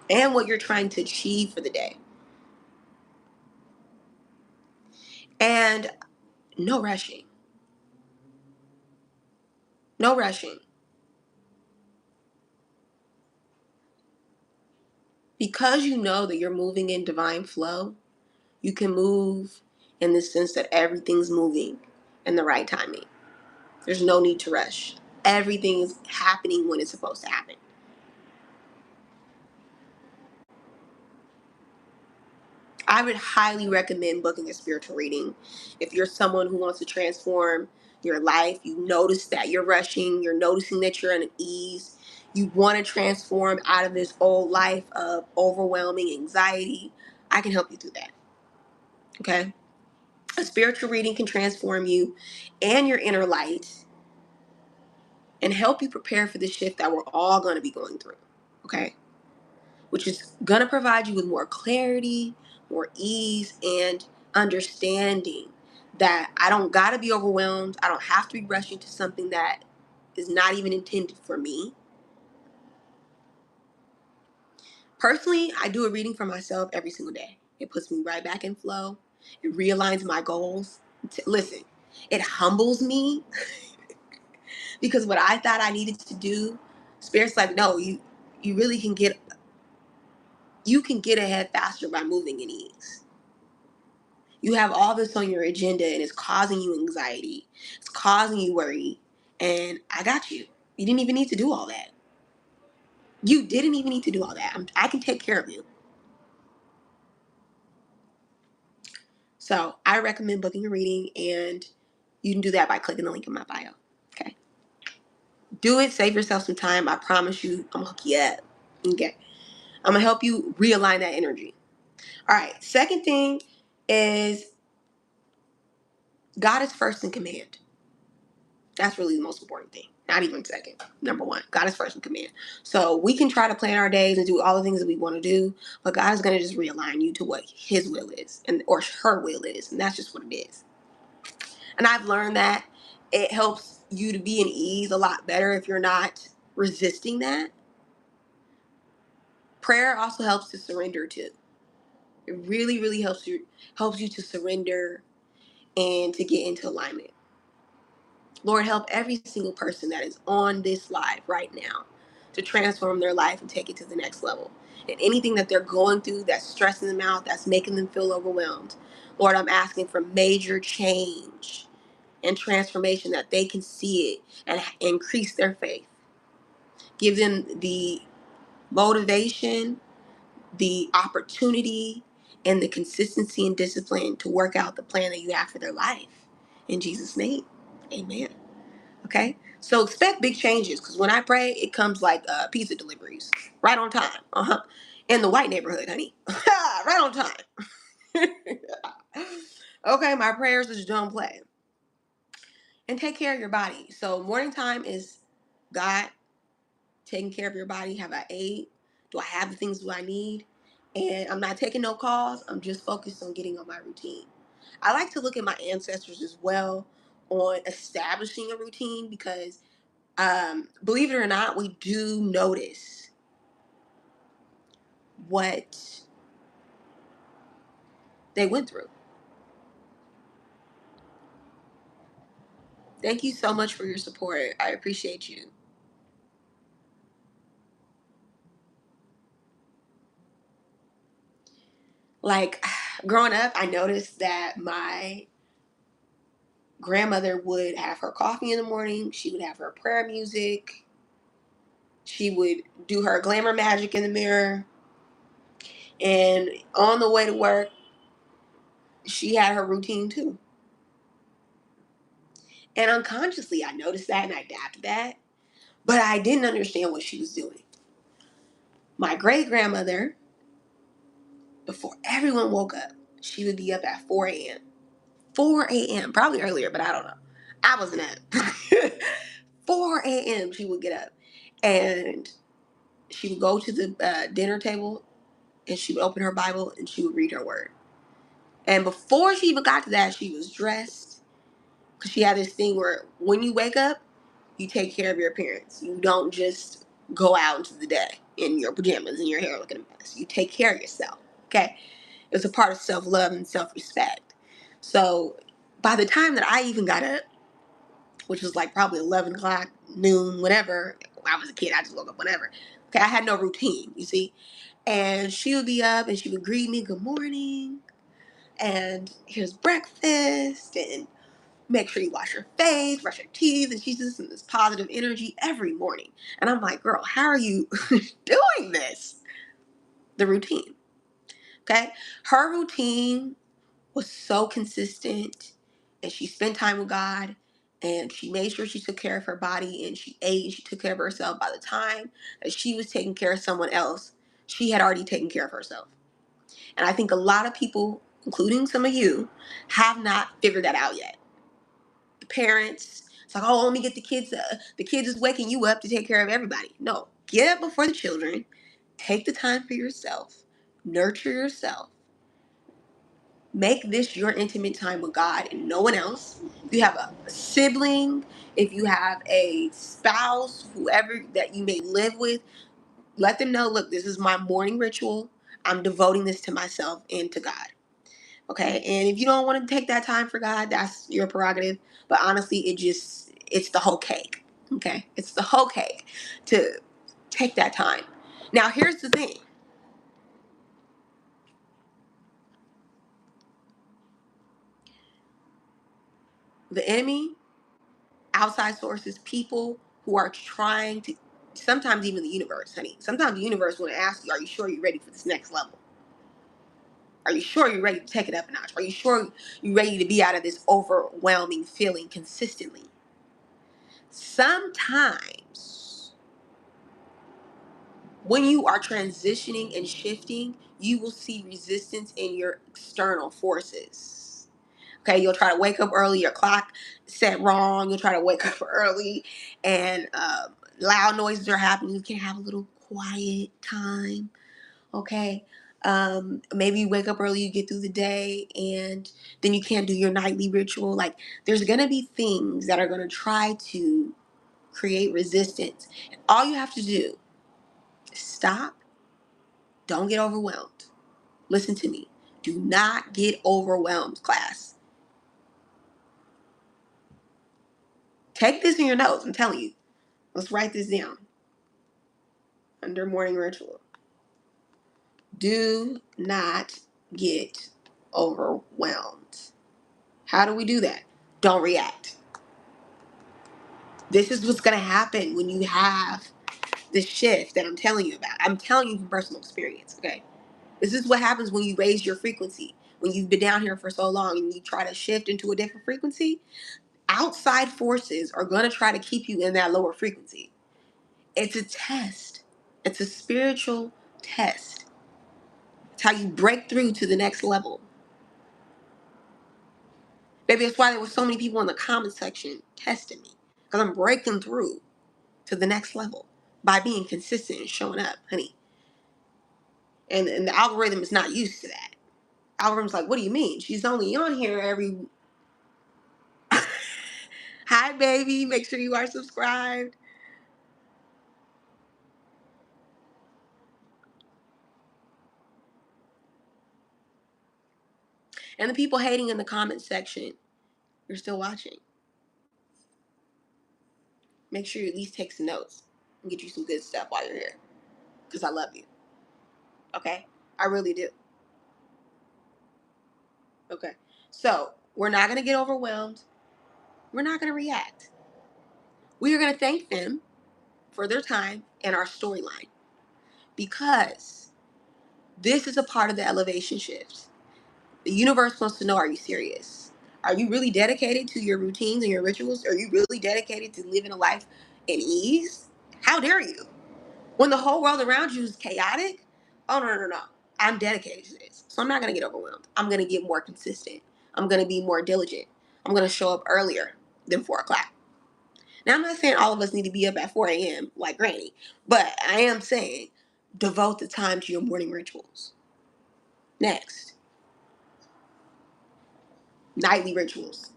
and what you're trying to achieve for the day. And no rushing. No rushing. Because you know that you're moving in divine flow, you can move in the sense that everything's moving in the right timing. There's no need to rush. Everything is happening when it's supposed to happen. I would highly recommend booking a spiritual reading. If you're someone who wants to transform your life, you notice that you're rushing, you're noticing that you're unease, you want to transform out of this old life of overwhelming anxiety, I can help you through that. Okay? A spiritual reading can transform you and your inner light and help you prepare for the shift that we're all going to be going through. Okay? Which is going to provide you with more clarity, more ease, and understanding that I don't got to be overwhelmed. I don't have to be rushing to something that is not even intended for me. Personally, I do a reading for myself every single day. It puts me right back in flow. It realigns my goals. Listen, it humbles me because what I thought I needed to do, Spirit's like, no, you really can get, you can get ahead faster by moving in ease. You have all this on your agenda and it's causing you anxiety. It's causing you worry. And I got you. You didn't even need to do all that. You didn't even need to do all that. I can take care of you. So I recommend booking a reading, and you can do that by clicking the link in my bio. Okay. Do it. Save yourself some time. I promise you, I'm going to hook you up. Okay. I'm going to help you realign that energy. All right. Second thing is God is first in command. That's really the most important thing. Not even second. Number one, God is first in command. So we can try to plan our days and do all the things that we want to do, but God is going to just realign you to what His will is, and or her will is, and that's just what it is. And I've learned that it helps you to be in ease a lot better if you're not resisting that. Prayer also helps to surrender too. It really, really helps you to surrender and to get into alignment. Lord, help every single person that is on this live right now to transform their life and take it to the next level. And anything that they're going through that's stressing them out, that's making them feel overwhelmed, Lord, I'm asking for major change and transformation that they can see it and increase their faith. Give them the motivation, the opportunity, and the consistency and discipline to work out the plan that you have for their life. In Jesus' name, amen. Okay, so expect big changes because when I pray, it comes like pizza deliveries right on time. In the white neighborhood, honey, right on time. Okay, my prayers just don't play. And take care of your body. So morning time is God taking care of your body. Have I ate? Do I have the things do I need? And I'm not taking no calls. I'm just focused on getting on my routine. I like to look at my ancestors as well on establishing a routine because believe it or not, we do notice what they went through. Thank you so much for your support. I appreciate you. Like, growing up, I noticed that my grandmother would have her coffee in the morning. She would have her prayer music. She would do her glamour magic in the mirror. And on the way to work, she had her routine too. And unconsciously, I noticed that and I adapted that. But I didn't understand what she was doing. My great grandmother, before everyone woke up, she would be up at 4 a.m. 4 a.m. Probably earlier, but I don't know. I wasn't up. 4 a.m. she would get up. And she would go to the dinner table and she would open her Bible and she would read her word. And before she even got to that, she was dressed. Because she had this thing where when you wake up, you take care of your appearance. You don't just go out into the day in your pajamas and your hair looking a mess. You take care of yourself. Okay? It's a part of self-love and self-respect. So by the time that I even got up, which was like probably 11 o'clock, noon, whatever. When I was a kid, I just woke up whenever. Okay, I had no routine, you see. And she would be up and she would greet me, good morning. And here's breakfast. And make sure you wash your face, brush your teeth. And she's just in this positive energy every morning. And I'm like, girl, how are you doing this? The routine. Okay. Her routine was so consistent, and she spent time with God, and she made sure she took care of her body, and she ate and she took care of herself. By the time that she was taking care of someone else, she had already taken care of herself. And I think a lot of people, including some of you, have not figured that out yet. The parents, it's like, oh, let me get the kids. The kids is waking you up to take care of everybody. No, get up before the children. Take the time for yourself. Nurture yourself. Make this your intimate time with God and no one else. If you have a sibling, if you have a spouse, whoever that you may live with, let them know, look, this is my morning ritual. I'm devoting this to myself and to God. Okay? And if you don't want to take that time for God, that's your prerogative. But honestly, it's the whole cake. Okay? It's the whole cake to take that time. Now, here's the thing. The enemy, outside sources, people who are trying to, sometimes even the universe, honey. Sometimes the universe want to ask you, are you sure you're ready for this next level? Are you sure you're ready to take it up a notch? Are you sure you're ready to be out of this overwhelming feeling consistently? Sometimes when you are transitioning and shifting, you will see resistance in your external forces. Okay, you'll try to wake up early, your clock set wrong, you'll try to wake up early, and loud noises are happening. You can have a little quiet time, okay? Maybe you wake up early, you get through the day, and then you can't do your nightly ritual. Like, there's gonna be things that are gonna try to create resistance. All you have to do is stop, don't get overwhelmed. Listen to me. Do not get overwhelmed, class. Take this in your notes, I'm telling you. Let's write this down under morning ritual. Do not get overwhelmed. How do we do that? Don't react. This is what's going to happen when you have this shift that I'm telling you about. I'm telling you from personal experience, okay? This is what happens when you raise your frequency. When you've been down here for so long and you try to shift into a different frequency, outside forces are going to try to keep you in that lower frequency. It's a test. It's a spiritual test. It's how you break through to the next level. Maybe that's why there were so many people in the comment section testing me. Because I'm breaking through to the next level by being consistent and showing up, honey. And the algorithm is not used to that. Algorithm's like, what do you mean? She's only on here every... Hi, baby. Make sure you are subscribed. And the people hating in the comment section, you're still watching. Make sure you at least take some notes and get you some good stuff while you're here. Because I love you. Okay? I really do. Okay. So we're not going to get overwhelmed. We're not going to react. We are going to thank them for their time and our storyline, because this is a part of the elevation shift. The universe wants to know, are you serious? Are you really dedicated to your routines and your rituals? Are you really dedicated to living a life in ease? How dare you? When the whole world around you is chaotic? Oh, no, no, no, no. I'm dedicated to this. So I'm not going to get overwhelmed. I'm going to get more consistent. I'm going to be more diligent. I'm going to show up earlier than 4 o'clock. Now, I'm not saying all of us need to be up at 4 a.m. like Granny, but I am saying devote the time to your morning rituals. Next, nightly rituals.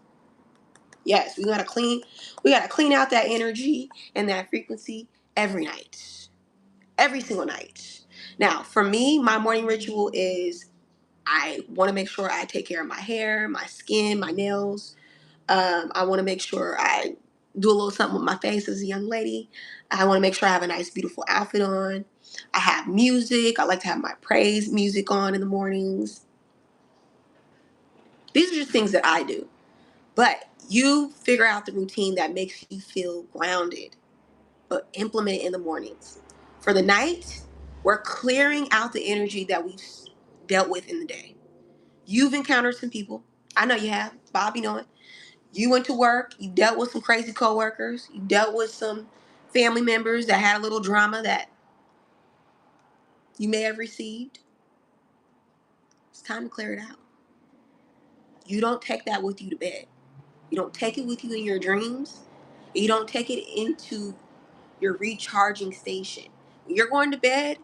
Yes, we gotta clean out that energy and that frequency every night. Every single night. Now, for me, my morning ritual is I want to make sure I take care of my hair, my skin, my nails. I want to make sure I do a little something with my face as a young lady. I want to make sure I have a nice, beautiful outfit on. I have music. I like to have my praise music on in the mornings. These are just things that I do. But you figure out the routine that makes you feel grounded, but implement it in the mornings. For the night, we're clearing out the energy that we've dealt with in the day. You've encountered some people. I know you have. Bob, you know it. You went to work. You dealt with some crazy coworkers. You dealt with some family members that had a little drama that you may have received. It's time to clear it out. You don't take that with you to bed. You don't take it with you in your dreams. You don't take it into your recharging station. When you're going to bed,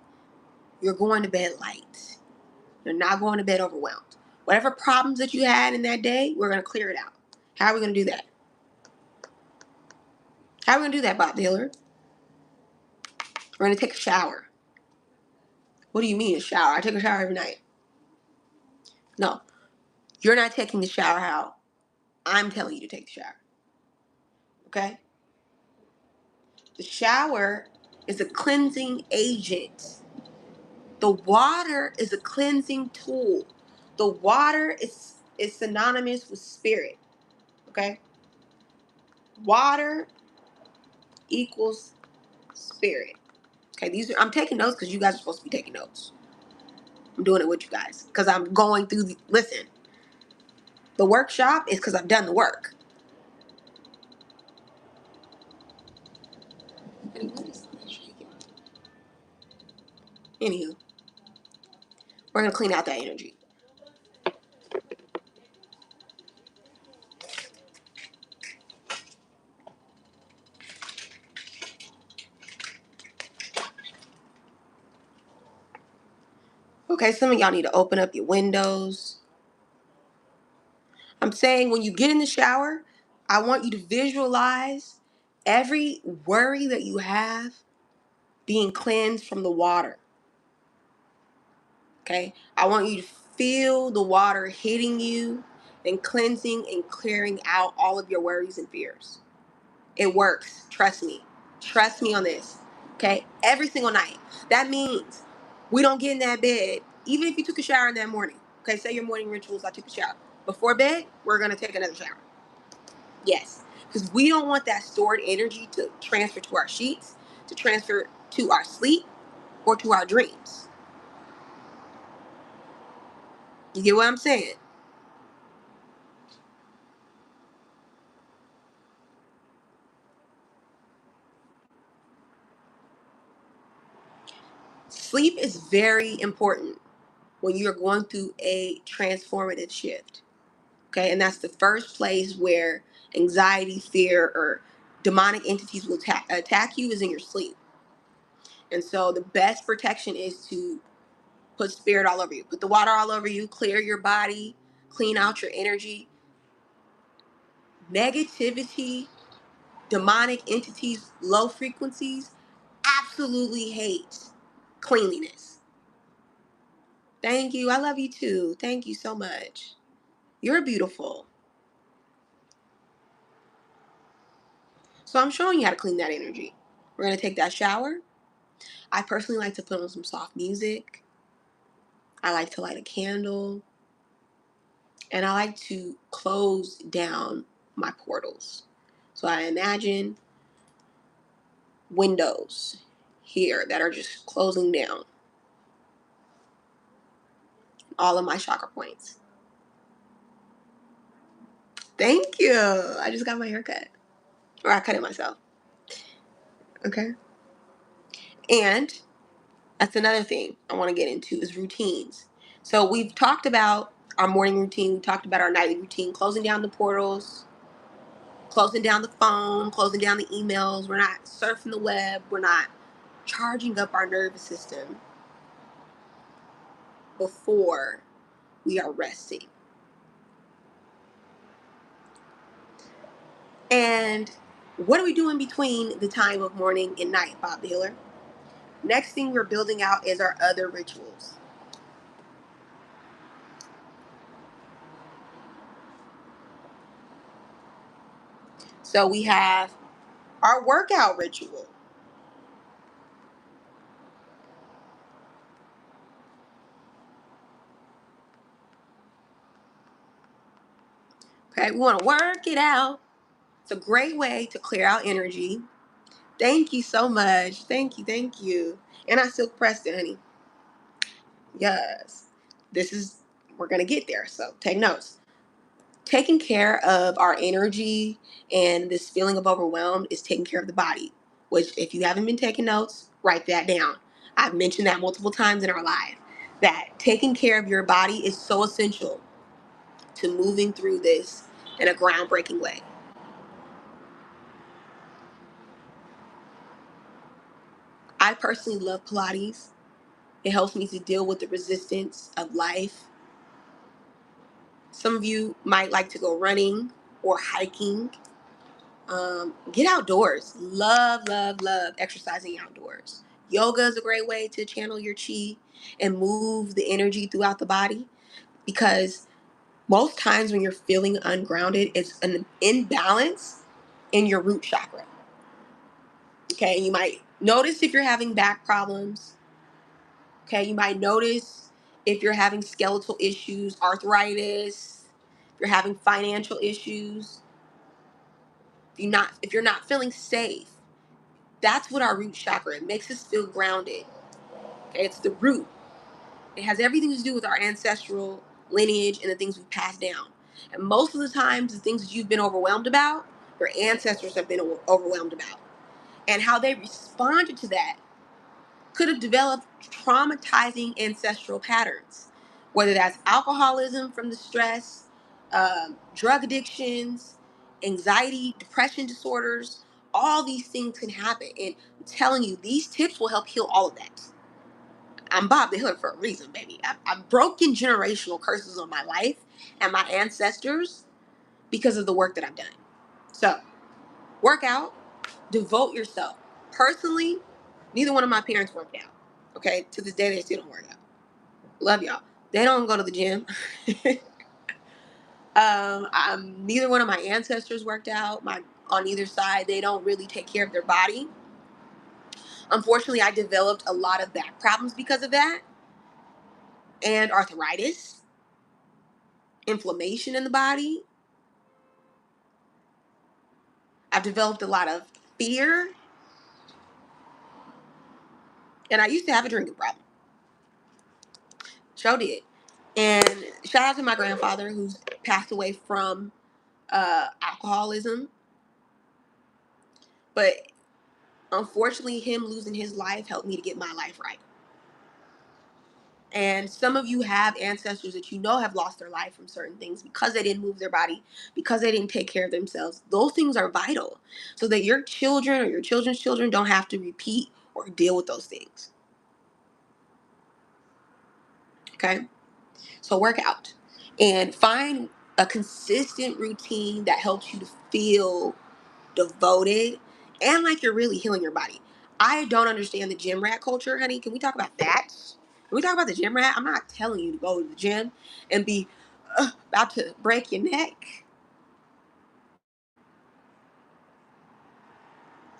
you're going to bed light. You're not going to bed overwhelmed. Whatever problems that you had in that day, we're going to clear it out. How are we going to do that? How are we going to do that, Bob Dylan? We're going to take a shower. What do you mean a shower? I take a shower every night. No, you're not taking the shower how I'm telling you to take the shower. Okay? The shower is a cleansing agent. The water is a cleansing tool. The water is synonymous with spirit. Okay? Water equals spirit. Okay, I'm taking notes because you guys are supposed to be taking notes. I'm doing it with you guys because I'm going through listen. The workshop is because I've done the work. Anywho, we're gonna clean out that energy. Okay, some of y'all need to open up your windows. I'm saying when you get in the shower, I want you to visualize every worry that you have being cleansed from the water. Okay? I want you to feel the water hitting you and cleansing and clearing out all of your worries and fears. It works. Trust me. Trust me on this. Okay? Every single night. That means we don't get in that bed, even if you took a shower in that morning. Okay? Say your morning rituals, I took a shower. Before bed, we're going to take another shower. Yes. Because we don't want that stored energy to transfer to our sheets, to transfer to our sleep, or to our dreams. You get what I'm saying? Sleep is very important when you're going through a transformative shift. Okay, and that's the first place where anxiety, fear, or demonic entities will attack you is in your sleep. And so the best protection is to put spirit all over you, put the water all over you, clear your body, clean out your energy. Negativity, demonic entities, low frequencies absolutely hate cleanliness. Thank you. I love you too. Thank you so much. You're beautiful. So I'm showing you how to clean that energy. We're going to take that shower. I personally like to put on some soft music. I like to light a candle. And I like to close down my portals. So I imagine windows here that are just closing down all of my chakra points. Thank you. I just got my hair cut. Or I cut it myself. Okay. And that's another thing I want to get into is routines. So we've talked about our morning routine. We talked about our nightly routine, closing down the portals, closing down the phone, closing down the emails. We're not surfing the web. We're not charging up our nervous system before we are resting. And what are we doing between the time of morning and night, Bob the Healer? Next thing we're building out is our other rituals. So we have our workout ritual. Okay, we want to work it out. It's a great way to clear out energy. Thank you so much. Thank you, thank you. And I silk pressed it, honey. Yes. This is, we're going to get there. So take notes. Taking care of our energy and this feeling of overwhelmed is taking care of the body, which if you haven't been taking notes, write that down. I've mentioned that multiple times in our live, that taking care of your body is so essential to moving through this in a groundbreaking way. I personally love Pilates. It helps me to deal with the resistance of life. Some of you might like to go running or hiking. Get outdoors. Love, love, love exercising outdoors. Yoga is a great way to channel your chi and move the energy throughout the body, because most times when you're feeling ungrounded, it's an imbalance in your root chakra. Okay, and you might notice if you're having back problems. Okay, you might notice if you're having skeletal issues, arthritis, if you're having financial issues, if you're not feeling safe. That's what our root chakra, it makes us feel grounded. Okay, it's the root. It has everything to do with our ancestral lineage and the things we passed down. And most of the times, the things that you've been overwhelmed about, your ancestors have been overwhelmed about. And how they responded to that could have developed traumatizing ancestral patterns, whether that's alcoholism from the stress, drug addictions, anxiety, depression disorders. All these things can happen. And I'm telling you, these tips will help heal all of that. I'm Bob the Healer for a reason, baby. I've broken generational curses on my life and my ancestors because of the work that I've done. So, work out, devote yourself. Personally, neither one of my parents worked out. Okay, to this day they still don't work out. Love y'all. They don't go to the gym. Neither one of my ancestors worked out. My On either side, they don't really take care of their body. Unfortunately, I developed a lot of back problems because of that, and arthritis, inflammation in the body. I've developed a lot of fear, and I used to have a drinking problem. Sure did. And shout out to my grandfather who's passed away from alcoholism. But unfortunately, him losing his life helped me to get my life right. And some of you have ancestors that you know have lost their life from certain things because they didn't move their body, because they didn't take care of themselves. Those things are vital so that your children or your children's children don't have to repeat or deal with those things. Okay? So work out and find a consistent routine that helps you to feel devoted and like you're really healing your body. I don't understand the gym rat culture, honey. Can we talk about that? Can we talk about the gym rat? I'm not telling you to go to the gym and be about to break your neck.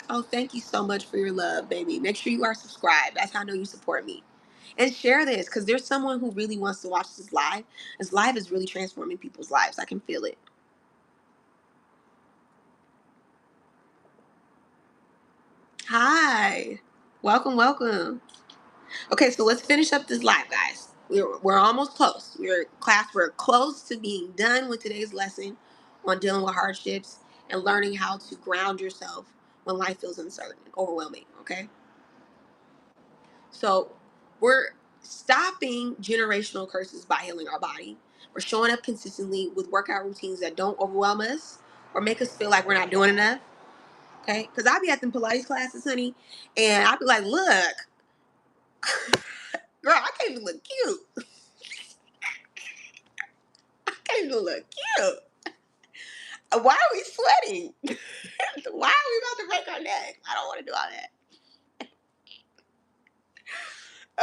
Oh, thank you so much for your love, baby. Make sure you are subscribed. That's how I know you support me. and share this, because there's someone who really wants to watch this live. This live is really transforming people's lives. I can feel it. Hi. Welcome, welcome. Okay, so let's finish up this live, guys. We're almost close. We're close to being done with today's lesson on dealing with hardships and learning how to ground yourself when life feels uncertain and overwhelming. Okay, so we're stopping generational curses by healing our body. We're showing up consistently with workout routines that don't overwhelm us or make us feel like we're not doing enough. Okay, because I be at them Pilates classes, honey, and I be like, look, girl, I can't even look cute. I can't even look cute. Why are we sweating? Why are we about to break our neck? I don't want to do all that.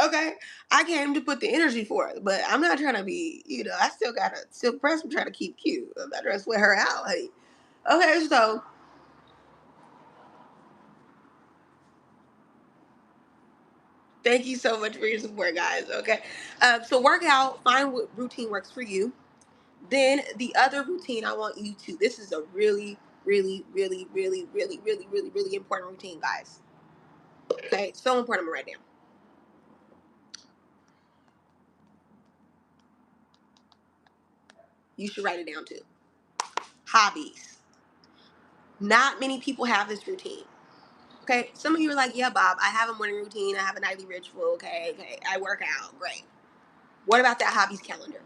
Okay, I came to put the energy for it, but I'm not trying to be, I still got to silk press. I'm trying to keep cute. I'm not trying to sweat her out, honey. Okay, so thank you so much for your support, guys. Okay, so work out, find what routine works for you. Then the other routine I want you to, this is a really, really, really, really, really, really, really, really important routine, guys. Okay, so important. I'm gonna write down. You should write it down too. Hobbies. Not many people have this routine. Okay, some of you are like, yeah, Bob, I have a morning routine, I have a nightly ritual. Okay, I work out. Great. What about that hobbies calendar?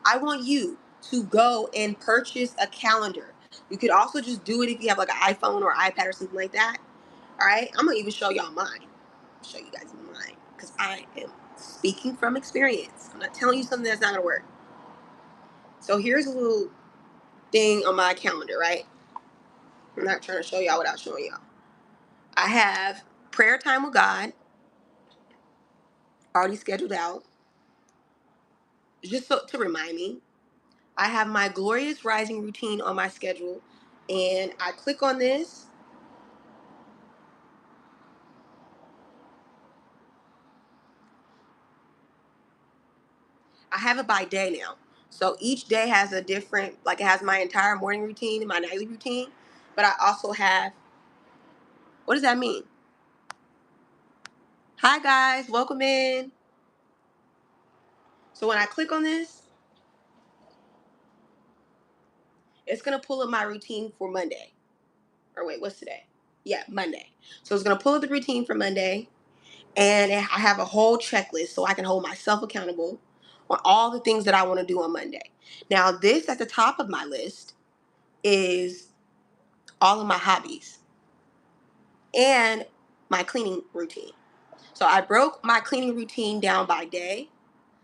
I want you to go and purchase a calendar. You could also just do it if you have like an iPhone or iPad or something like that. All right, I'm gonna even show y'all mine. Show you guys mine because I am speaking from experience. I'm not telling you something that's not gonna work. So here's a little thing on my calendar, right? I'm not trying to show y'all without showing y'all. I have prayer time with God already scheduled out, just so, to remind me. I have my glorious rising routine on my schedule, and I click on this. I have it by day now. So each day has a different, like it has my entire morning routine and my nightly routine, but I also have, what does that mean? Hi guys, welcome in. So when I click on this, it's gonna pull up my routine for Monday. Or wait, what's today? Yeah, Monday. So it's gonna pull up the routine for Monday, and I have a whole checklist so I can hold myself accountable on all the things that I want to do on Monday. Now, this at the top of my list is all of my hobbies and my cleaning routine. So I broke my cleaning routine down by day.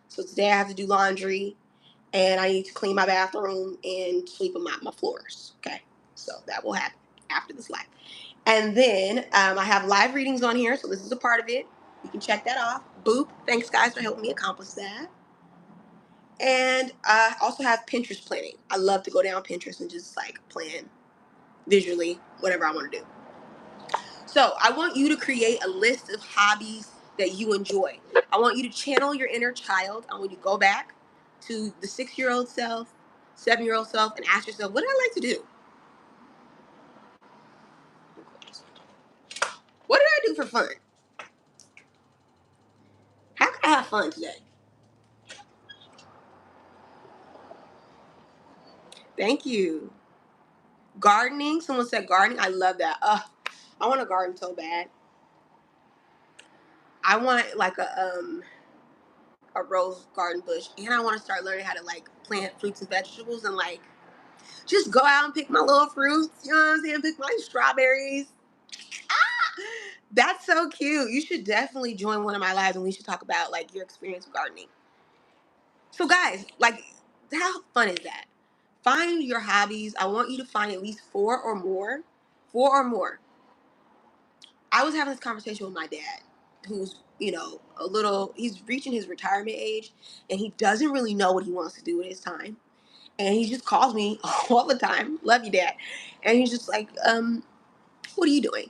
So today I have to do laundry and I need to clean my bathroom and sweep my floors. Okay, so that will happen after this live. And then I have live readings on here, so this is a part of it. You can check that off. Boop. Thanks, guys, for helping me accomplish that. And I also have Pinterest planning. I love to go down Pinterest and just like plan visually whatever I want to do. So I want you to create a list of hobbies that you enjoy. I want you to channel your inner child. I want you to go back to the 6-year-old self, 7-year-old self, and ask yourself, what do I like to do? What did I do for fun? How can I have fun today? Thank you. Gardening. Someone said gardening. I love that. I want to garden so bad. I want like a rose garden bush, and I want to start learning how to like plant fruits and vegetables and like just go out and pick my little fruits. You know what I'm saying? Pick my strawberries. Ah, that's so cute. You should definitely join one of my lives, and we should talk about like your experience with gardening. So, guys, like, how fun is that? Find your hobbies. I want you to find at least four or more. Four or more. I was having this conversation with my dad, who's, he's reaching his retirement age and he doesn't really know what he wants to do with his time. And he just calls me all the time. Love you, Dad. And he's just like, what are you doing?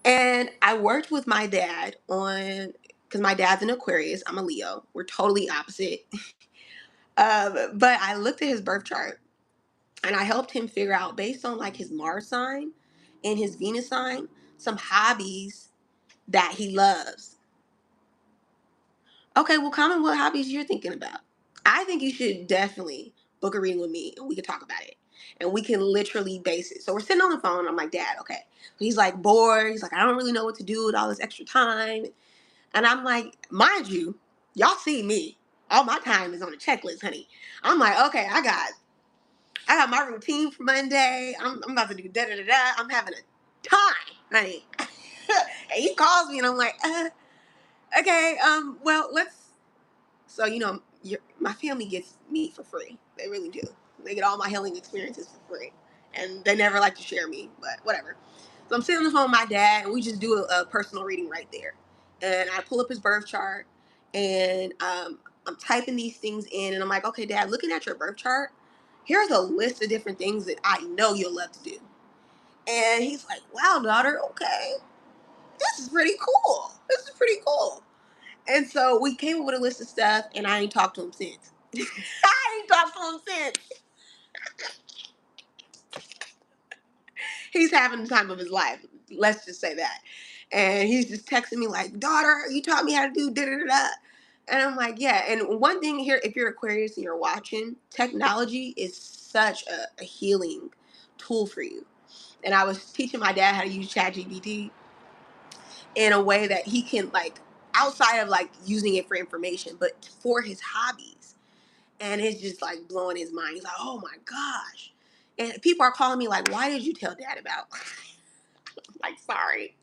And I worked with my dad on, because my dad's an Aquarius. I'm a Leo. We're totally opposite. But I looked at his birth chart and I helped him figure out, based on like his Mars sign and his Venus sign, some hobbies that he loves. Okay, well, comment what hobbies you're thinking about. I think you should definitely book a reading with me and we can talk about it. And we can literally base it. So we're sitting on the phone. I'm like, Dad, okay. He's like bored. He's like, I don't really know what to do with all this extra time. And I'm like, mind you, y'all see me. All my time is on the checklist, honey. I'm like, okay, I got my routine for Monday. I'm about to do da da da da. I'm having a time, honey. And he calls me and I'm like, okay, well, let's. So, my family gets me for free. They really do. They get all my healing experiences for free. And they never like to share me, but whatever. So I'm sitting on the phone with my dad, and we just do a personal reading right there. And I pull up his birth chart, and I'm typing these things in, and I'm like, okay, Dad, looking at your birth chart, here's a list of different things that I know you'll love to do. And he's like, wow, daughter, okay, this is pretty cool. This is pretty cool. And so we came up with a list of stuff, and I ain't talked to him since. I ain't talked to him since. He's having the time of his life. Let's just say that. And he's just texting me like, daughter, you taught me how to do da da da da. And I'm like, yeah. And one thing here, if you're Aquarius and you're watching, technology is such a healing tool for you. And I was teaching my dad how to use ChatGPT in a way that he can, like, outside of like using it for information, but for his hobbies. And it's just like blowing his mind. He's like, oh my gosh. And people are calling me like, why did you tell Dad about? Like, sorry.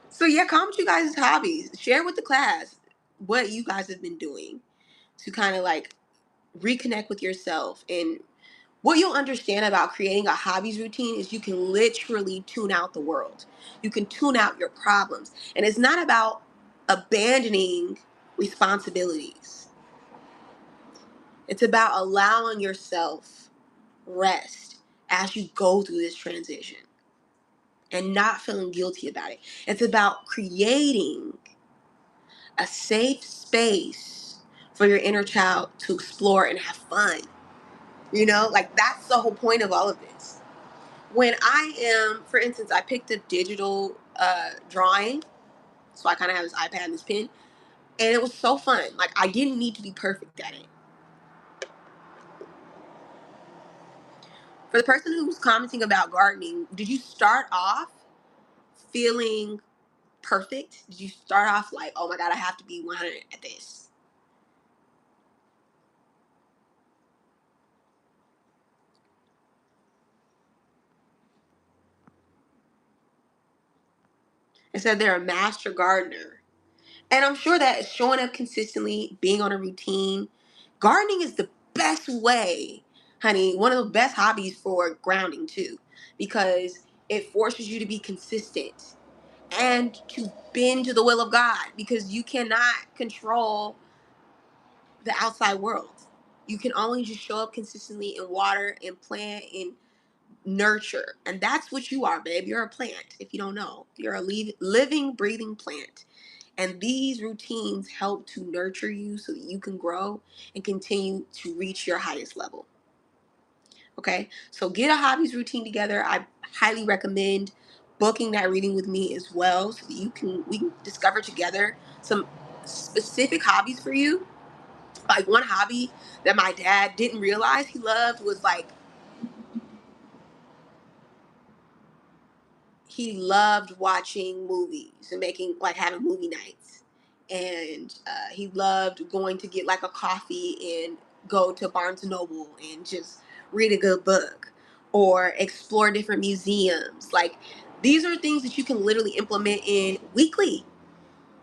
So yeah, comment you guys' hobbies. Share with the class what you guys have been doing to kind of like reconnect with yourself. And what you'll understand about creating a hobbies routine is you can literally tune out the world. You can tune out your problems. And it's not about abandoning responsibilities. It's about allowing yourself rest as you go through this transition and not feeling guilty about it. It's about creating a safe space for your inner child to explore and have fun. Like that's the whole point of all of this. When I am, for instance, I picked up digital drawing. So I kind of have this iPad and this pen. And it was so fun. Like I didn't need to be perfect at it. For the person who's commenting about gardening, did you start off feeling perfect? Did you start off like, oh my God, I have to be 100 at this? And said they're a master gardener. And I'm sure that showing up consistently, being on a routine, gardening is the best way, honey, one of the best hobbies for grounding too, because it forces you to be consistent and to bend to the will of God because you cannot control the outside world. You can only just show up consistently and water and plant and nurture. And that's what you are, babe. You're a plant. If you don't know, you're a living, breathing plant. And these routines help to nurture you so that you can grow and continue to reach your highest level. Okay, so get a hobbies routine together. I highly recommend booking that reading with me as well so that we can discover together some specific hobbies for you. Like one hobby that my dad didn't realize he loved was like he loved watching movies and making like having movie nights. And he loved going to get like a coffee and go to Barnes and Noble and just read a good book or explore different museums. Like these are things that you can literally implement in weekly.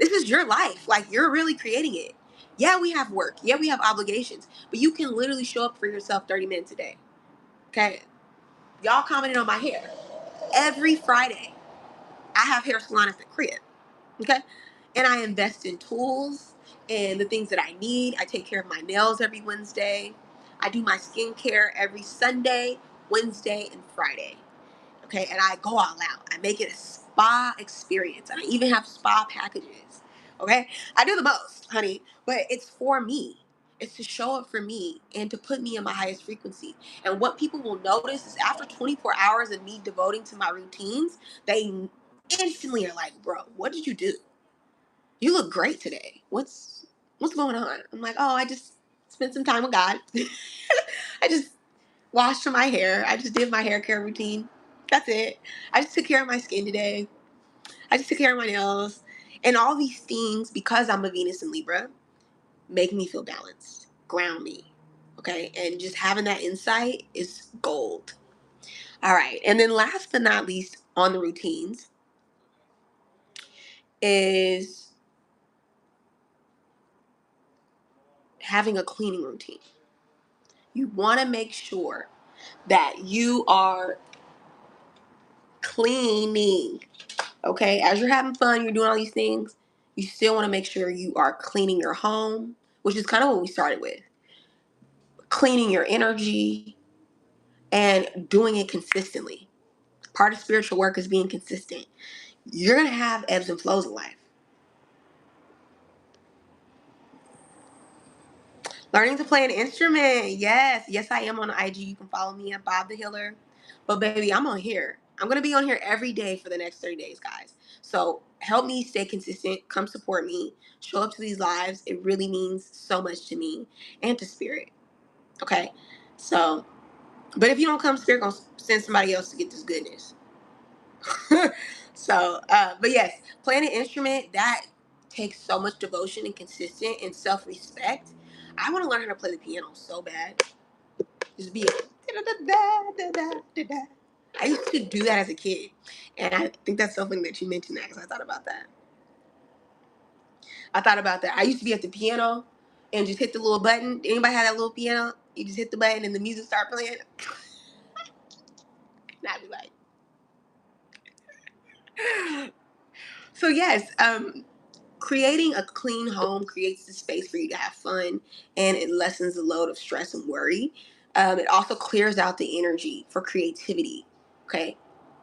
This is your life. Like you're really creating it. Yeah, we have work. Yeah, we have obligations, but you can literally show up for yourself 30 minutes a day. Okay. Y'all commented on my hair. Every Friday, I have hair salon at the crib. Okay. And I invest in tools and the things that I need. I take care of my nails every Wednesday. I do my skincare every Sunday, Wednesday, and Friday. okay? And I go all out. I make it a spa experience. And I even have spa packages, okay? I do the most, honey, but it's for me. It's to show up for me and to put me in my highest frequency. And what people will notice is after 24 hours of me devoting to my routines, they instantly are like, bro, what did you do? You look great today. What's going on? I'm like, oh, I just spent some time with God. I just washed my hair. I just did my hair care routine. That's it. I just took care of my skin today. I just took care of my nails. And all these things, because I'm a Venus and Libra, make me feel balanced, ground me. Okay. And just having that insight is gold. All right. And then last but not least on the routines is having a cleaning routine. You want to make sure that you are cleaning. Okay, as you're having fun, you're doing all these things, you still want to make sure you are cleaning your home, which is kind of what we started with. Cleaning your energy and doing it consistently. Part of spiritual work is being consistent. You're going to have ebbs and flows in life. Learning to play an instrument. Yes. Yes, I am on IG. You can follow me at Bob the Healer. But baby, I'm on here. I'm going to be on here every day for the next 30 days, guys. So help me stay consistent. Come support me. Show up to these lives. It really means so much to me and to Spirit. Okay? So, but if you don't come, Spirit going to send somebody else to get this goodness. So, but yes, playing an instrument, that takes so much devotion and consistent and self-respect. I want to learn how to play the piano so bad. Just be I used to do that as a kid. And I think that's so funny that you mentioned that because I thought about that. I used to be at the piano and just hit the little button. Anybody had that little piano? You just hit the button and the music start playing. And I'd be like, so yes, creating a clean home creates the space for you to have fun, and it lessens the load of stress and worry. It also clears out the energy for creativity. Okay,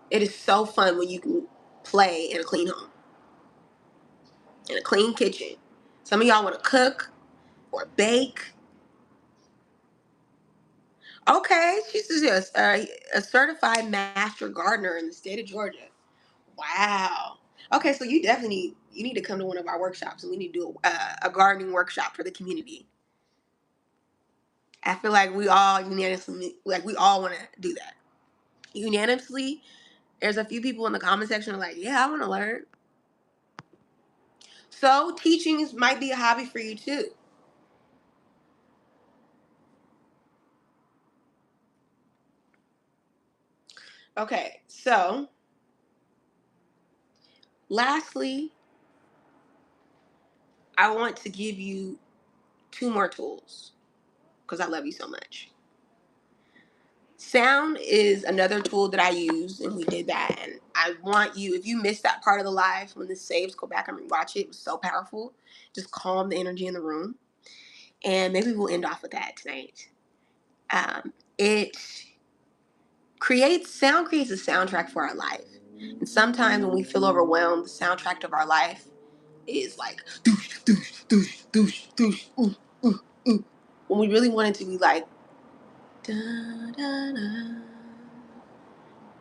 it is so fun when you can play in a clean home, in a clean kitchen. Some of y'all want to cook or bake. Okay, she's just a certified master gardener in the state of Georgia. Wow. Okay, so you need to come to one of our workshops, and we need to do a gardening workshop for the community. I feel like we all unanimously, like we all want to do that. Unanimously, there's a few people in the comment section are like, yeah, I want to learn. So teaching might be a hobby for you too. Okay, so lastly, I want to give you two more tools because I love you so much. Sound is another tool that I use, and we did that. And I want you, if you missed that part of the live, when this saves, go back and rewatch it. It was so powerful. Just calm the energy in the room. And maybe we'll end off with that tonight. It sound creates a soundtrack for our life. And sometimes when we feel overwhelmed, the soundtrack of our life is like, doosh, doosh, doosh, doosh, doosh, ooh, ooh, ooh. When we really want it to be like, da, da, da.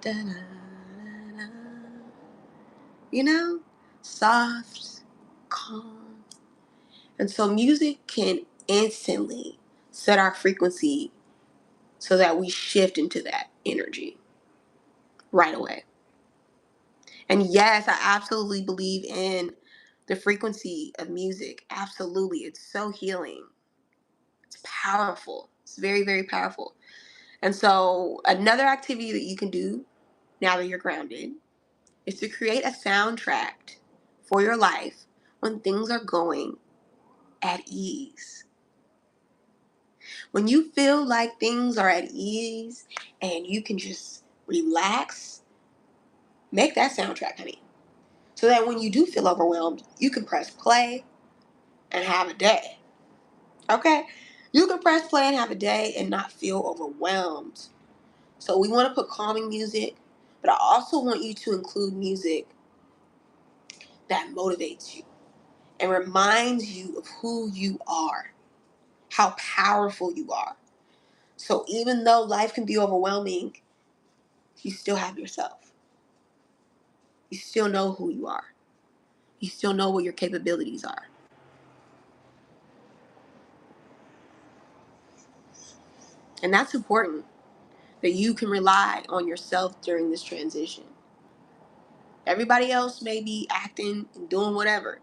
Da-da-da-da. You know, soft, calm. And so music can instantly set our frequency so that we shift into that energy right away. And yes, I absolutely believe in the frequency of music. Absolutely. It's so healing. It's powerful. It's very, very powerful. And so another activity that you can do now that you're grounded is to create a soundtrack for your life when things are going at ease. When you feel like things are at ease and you can just relax, make that soundtrack, honey. So that when you do feel overwhelmed, you can press play and have a day. Okay? You can press play and have a day and not feel overwhelmed. So we want to put calming music. But I also want you to include music that motivates you and reminds you of who you are, how powerful you are. So even though life can be overwhelming, you still have yourself. You still know who you are. You still know what your capabilities are. And that's important, that you can rely on yourself during this transition. Everybody else may be acting and doing whatever,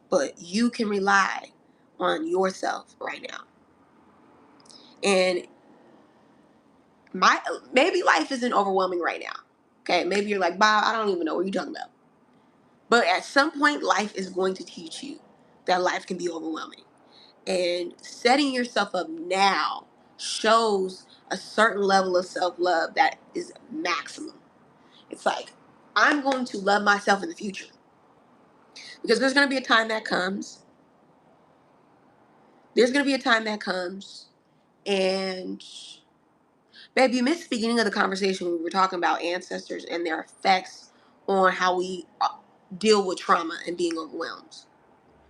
but you can rely on yourself right now. And maybe life isn't overwhelming right now. Okay, maybe you're like, Bob, I don't even know what you're talking about. But at some point, life is going to teach you that life can be overwhelming. And setting yourself up now shows a certain level of self-love that is maximum. It's like, I'm going to love myself in the future. Because there's going to be a time that comes. There's going to be a time that comes. And, babe, you missed the beginning of the conversation when we were talking about ancestors and their effects on how we deal with trauma and being overwhelmed.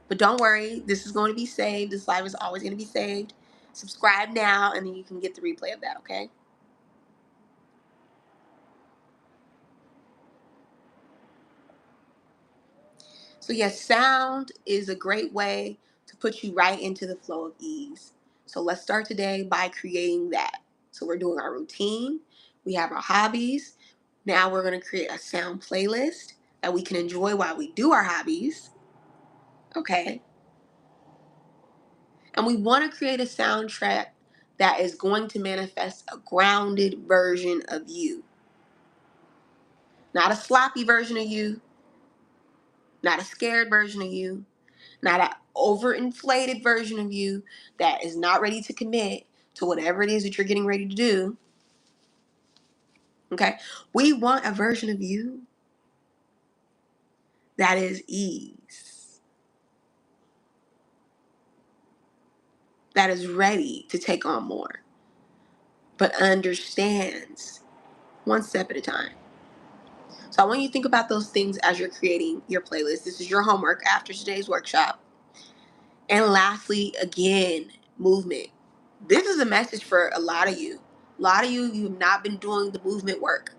But don't worry, this is going to be saved. This live is always going to be saved. Subscribe now, and then you can get the replay of that, okay? So yes, sound is a great way to put you right into the flow of ease. So let's start today by creating that. So we're doing our routine. We have our hobbies. Now we're going to create a sound playlist that we can enjoy while we do our hobbies. Okay? And we want to create a soundtrack that is going to manifest a grounded version of you. Not a sloppy version of you, not a scared version of you, not an overinflated version of you that is not ready to commit to whatever it is that you're getting ready to do. Okay? We want a version of you that is ease, that is ready to take on more, but understands one step at a time. So I want you to think about those things as you're creating your playlist. This is your homework after today's workshop. And lastly, again, movement. This is a message for a lot of you. A lot of you have not been doing the movement work.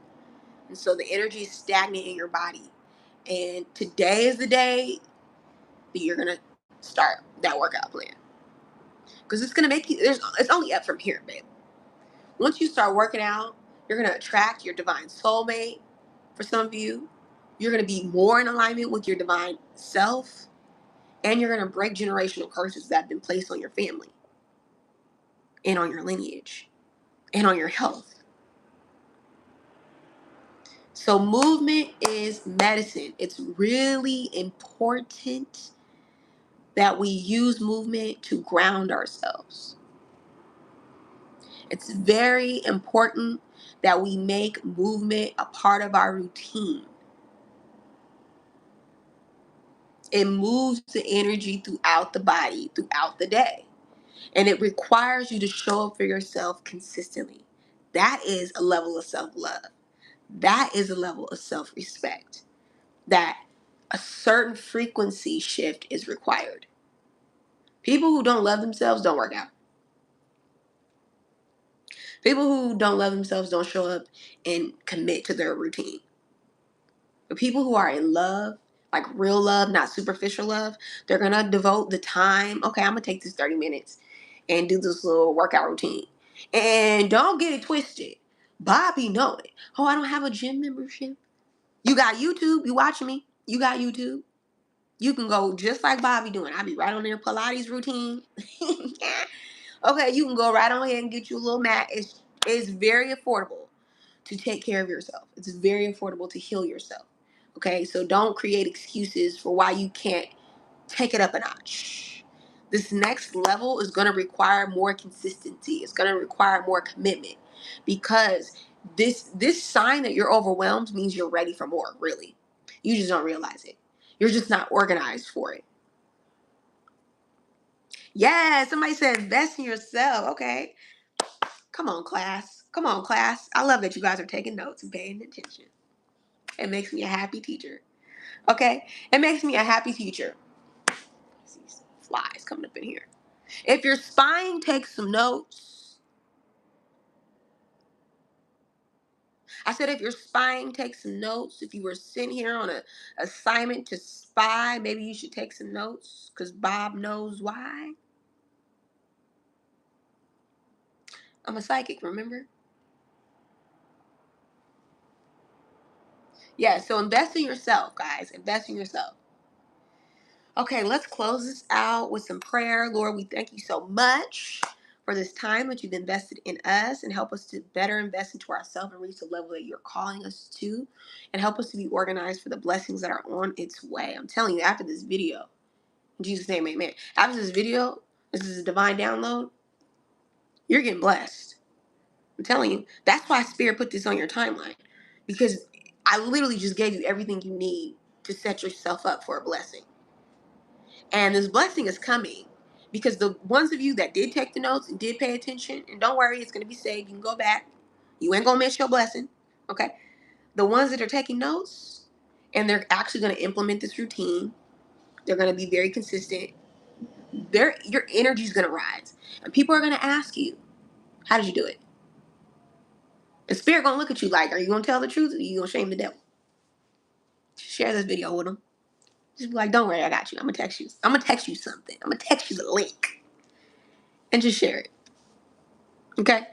And so the energy is stagnant in your body. And today is the day that you're going to start that workout plan. Because it's going to make you, it's only up from here, babe. Once you start working out, you're going to attract your divine soulmate. For some of you, you're going to be more in alignment with your divine self. And you're going to break generational curses that have been placed on your family and on your lineage and on your health. So movement is medicine. It's really important that we use movement to ground ourselves. It's very important that we make movement a part of our routine. It moves the energy throughout the body, throughout the day. And it requires you to show up for yourself consistently. That is a level of self-love. That is a level of self-respect. That a certain frequency shift is required. People who don't love themselves don't work out. People who don't love themselves don't show up and commit to their routine. But people who are in love, like real love, not superficial love, they're going to devote the time. Okay, I'm going to take this 30 minutes and do this little workout routine. And don't get it twisted. Bobby know it. Oh, I don't have a gym membership. You got YouTube. You watching me. You got YouTube. You can go just like Bobby doing. I be right on there, Pilates routine. Okay, you can go right on ahead and get you a little mat. It's very affordable to take care of yourself. It's very affordable to heal yourself. Okay, so don't create excuses for why you can't take it up a notch. This next level is going to require more consistency. It's going to require more commitment because this sign that you're overwhelmed means you're ready for more, really. You just don't realize it. You're just not organized for it. Yeah, somebody said invest in yourself. Okay. Come on, class. Come on, class. I love that you guys are taking notes and paying attention. It makes me a happy teacher. Okay? It makes me a happy teacher. These flies coming up in here. If you're spying, take some notes. I said if you're spying, take some notes. If you were sitting here on a assignment to spy, maybe you should take some notes because Bob knows why. I'm a psychic, remember? Yeah, so invest in yourself, guys. Invest in yourself. Okay, let's close this out with some prayer. Lord, we thank you so much for this time that you've invested in us and help us to better invest into ourselves and reach the level that you're calling us to and help us to be organized for the blessings that are on its way. I'm telling you, after this video, in Jesus' name, amen. After this video, this is a divine download, you're getting blessed. I'm telling you, that's why Spirit put this on your timeline because I literally just gave you everything you need to set yourself up for a blessing. And this blessing is coming because the ones of you that did take the notes and did pay attention, and don't worry, it's going to be saved. You can go back. You ain't going to miss your blessing. Okay? The ones that are taking notes and they're actually going to implement this routine, they're going to be very consistent. Your energy is going to rise. And people are going to ask you, how did you do it? And Spirit going to look at you like, are you going to tell the truth or are you going to shame the devil? Share this video with them. Just be like, don't worry, I got you. I'm going to text you. I'm going to text you something. I'm going to text you the link. And just share it. Okay?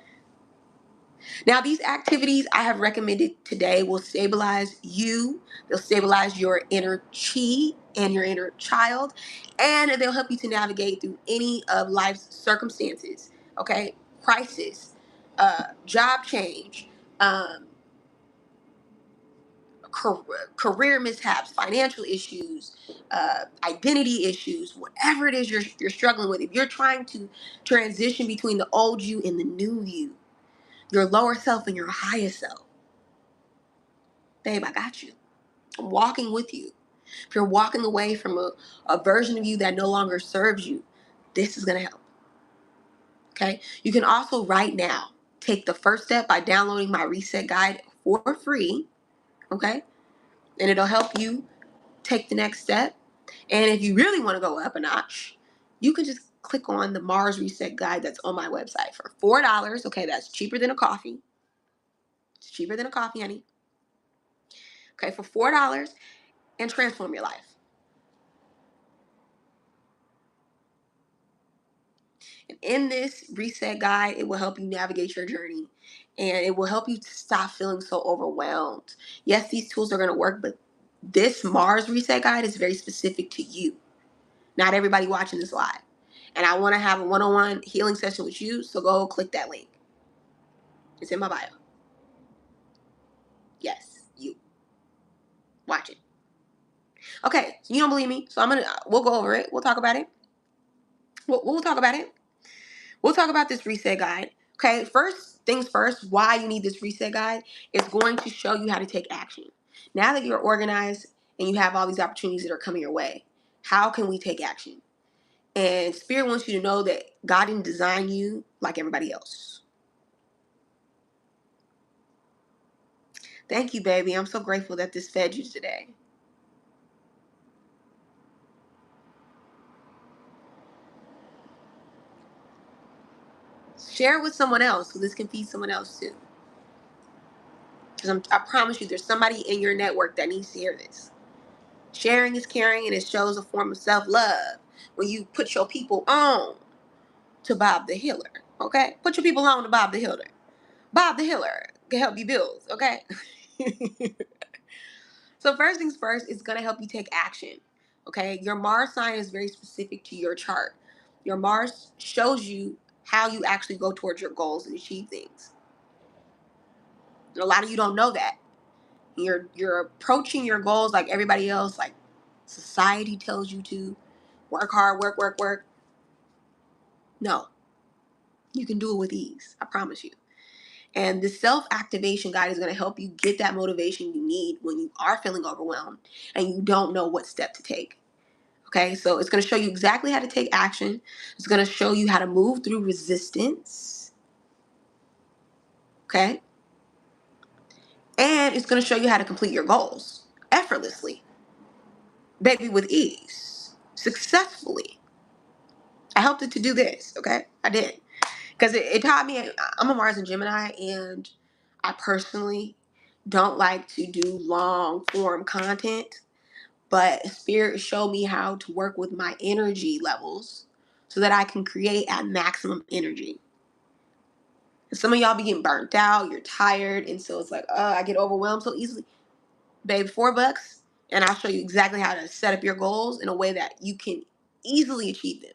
Now, these activities I have recommended today will stabilize you. They'll stabilize your inner chi and your inner child. And they'll help you to navigate through any of life's circumstances. Okay? Crisis, job change, career mishaps, financial issues, identity issues, whatever it is you're struggling with. If you're trying to transition between the old you and the new you, your lower self and your higher self, babe, I got you. I'm walking with you. If you're walking away from a version of you that no longer serves you, this is going to help. Okay? You can also right now take the first step by downloading my reset guide for free. Okay? And it'll help you take the next step. And if you really want to go up a notch, you can just click on the Mars Reset Guide that's on my website for $4. Okay, that's cheaper than a coffee. It's cheaper than a coffee, honey. Okay, for $4 and transform your life. And in this reset guide, it will help you navigate your journey and it will help you to stop feeling so overwhelmed. Yes, these tools are going to work, but this Mars reset guide is very specific to you. Not everybody watching this live. And I want to have a one-on-one healing session with you, so go click that link. It's in my bio. Yes, you. Watch it. Okay, so you don't believe me, so we'll go over it. We'll talk about it. We'll talk about it. We'll talk about this reset guide. Okay, first things first, why you need this reset guide is going to show you how to take action. Now that you're organized and you have all these opportunities that are coming your way, how can we take action? And Spirit wants you to know that God didn't design you like everybody else. Thank you, baby. I'm so grateful that this fed you today. Share it with someone else so this can feed someone else too. Because I promise you, there's somebody in your network that needs to hear this. Sharing is caring, and it shows a form of self-love when you put your people on to Bob the Healer. Okay? Put your people on to Bob the Healer. Bob the Healer can help you build. Okay? So first things first, it's going to help you take action. Okay? Your Mars sign is very specific to your chart. Your Mars shows you how you actually go towards your goals and achieve things. And a lot of you don't know that. You're approaching your goals like everybody else, like society tells you to. Work hard, work, work, work. No. You can do it with ease. I promise you. And the self-activation guide is going to help you get that motivation you need when you are feeling overwhelmed and you don't know what step to take. Okay, so it's going to show you exactly how to take action. It's going to show you how to move through resistance. Okay. And it's going to show you how to complete your goals effortlessly, baby, with ease, successfully. I helped it to do this. Okay. I did. Because it taught me, I'm a Mars and Gemini, and I personally don't like to do long form content, but Spirit showed me how to work with my energy levels so that I can create at maximum energy. And some of y'all be getting burnt out, you're tired, and so it's like, I get overwhelmed so easily. Babe, $4, and I'll show you exactly how to set up your goals in a way that you can easily achieve them.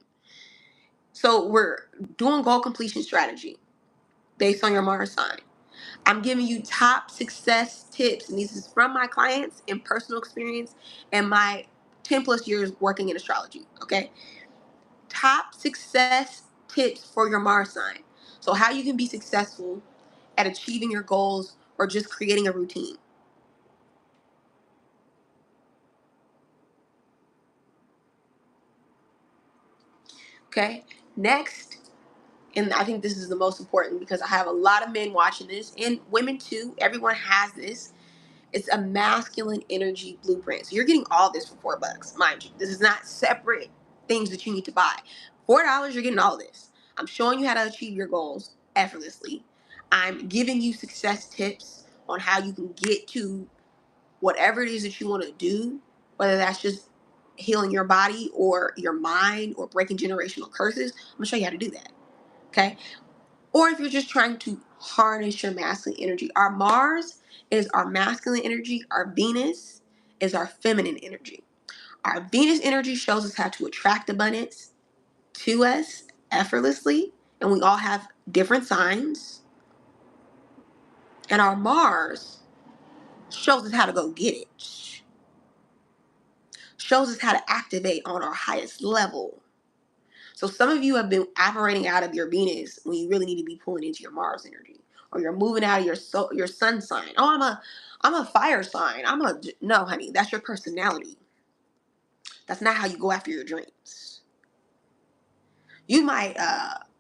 So we're doing goal completion strategy based on your Mars sign. I'm giving you top success tips, and this is from my clients and personal experience and my 10 plus years working in astrology. Okay. Top success tips for your Mars sign. So, how you can be successful at achieving your goals or just creating a routine. Okay. Next, and I think this is the most important because I have a lot of men watching this and women too. Everyone has this. It's a masculine energy blueprint. So you're getting all this for $4, mind you. This is not separate things that you need to buy. $4, you're getting all this. I'm showing you how to achieve your goals effortlessly. I'm giving you success tips on how you can get to whatever it is that you want to do, whether that's just healing your body or your mind or breaking generational curses. I'm gonna show you how to do that. Okay. Or if you're just trying to harness your masculine energy. Our Mars is our masculine energy. Our Venus is our feminine energy. Our Venus energy shows us how to attract abundance to us effortlessly. And we all have different signs. And our Mars shows us how to go get it. Shows us how to activate on our highest level. So some of you have been operating out of your Venus when you really need to be pulling into your Mars energy, or you're moving out of your sun sign. Oh, I'm a fire sign. No, honey, that's your personality. That's not how you go after your dreams. You might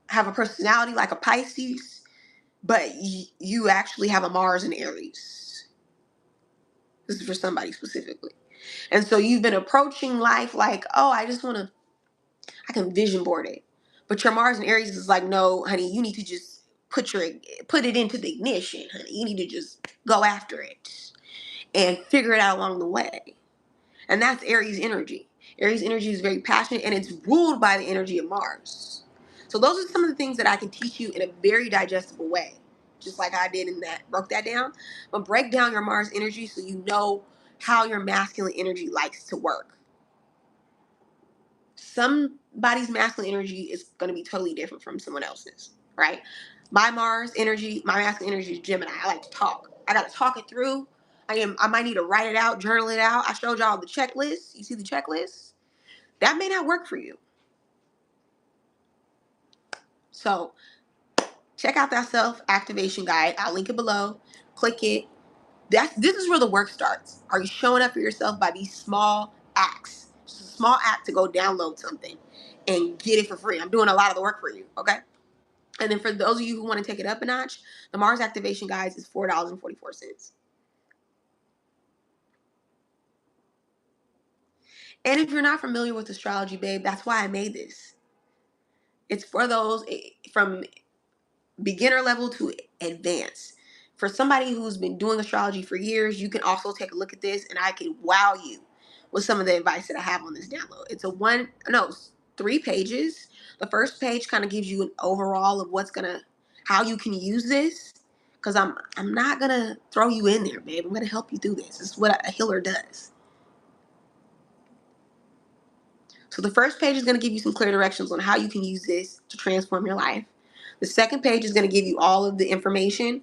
have a personality like a Pisces, but you actually have a Mars in Aries. This is for somebody specifically. And so you've been approaching life like, oh, I can vision board it. But your Mars and Aries is like, no, honey, you need to just put it into the ignition, honey. You need to just go after it and figure it out along the way. And that's Aries energy. Aries energy is very passionate and it's ruled by the energy of Mars. So those are some of the things that I can teach you in a very digestible way. Just like I did in that, broke that down. But break down your Mars energy so you know how your masculine energy likes to work. Somebody's masculine energy is going to be totally different from someone else's, right? My masculine energy is Gemini. I like to talk. I got to talk it through. I might need to write it out, journal it out. I showed y'all the checklist. You see the checklist? That may not work for you. So check out that self-activation guide. I'll link it below. Click it. This is where the work starts. Are you showing up for yourself by these small acts? Just a small act to go download something and get it for free. I'm doing a lot of the work for you, okay? And then for those of you who want to take it up a notch, the Mars activation guides is $4.44. And if you're not familiar with astrology, babe, that's why I made this. It's for those from beginner level to advanced. For somebody who's been doing astrology for years, you can also take a look at this and I can wow you with some of the advice that I have on this download. It's 3 pages. The first page kind of gives you an overall of how you can use this. Because I'm not gonna throw you in there, babe. I'm gonna help you through this. This is what a healer does. So the first page is gonna give you some clear directions on how you can use this to transform your life. The second page is gonna give you all of the information.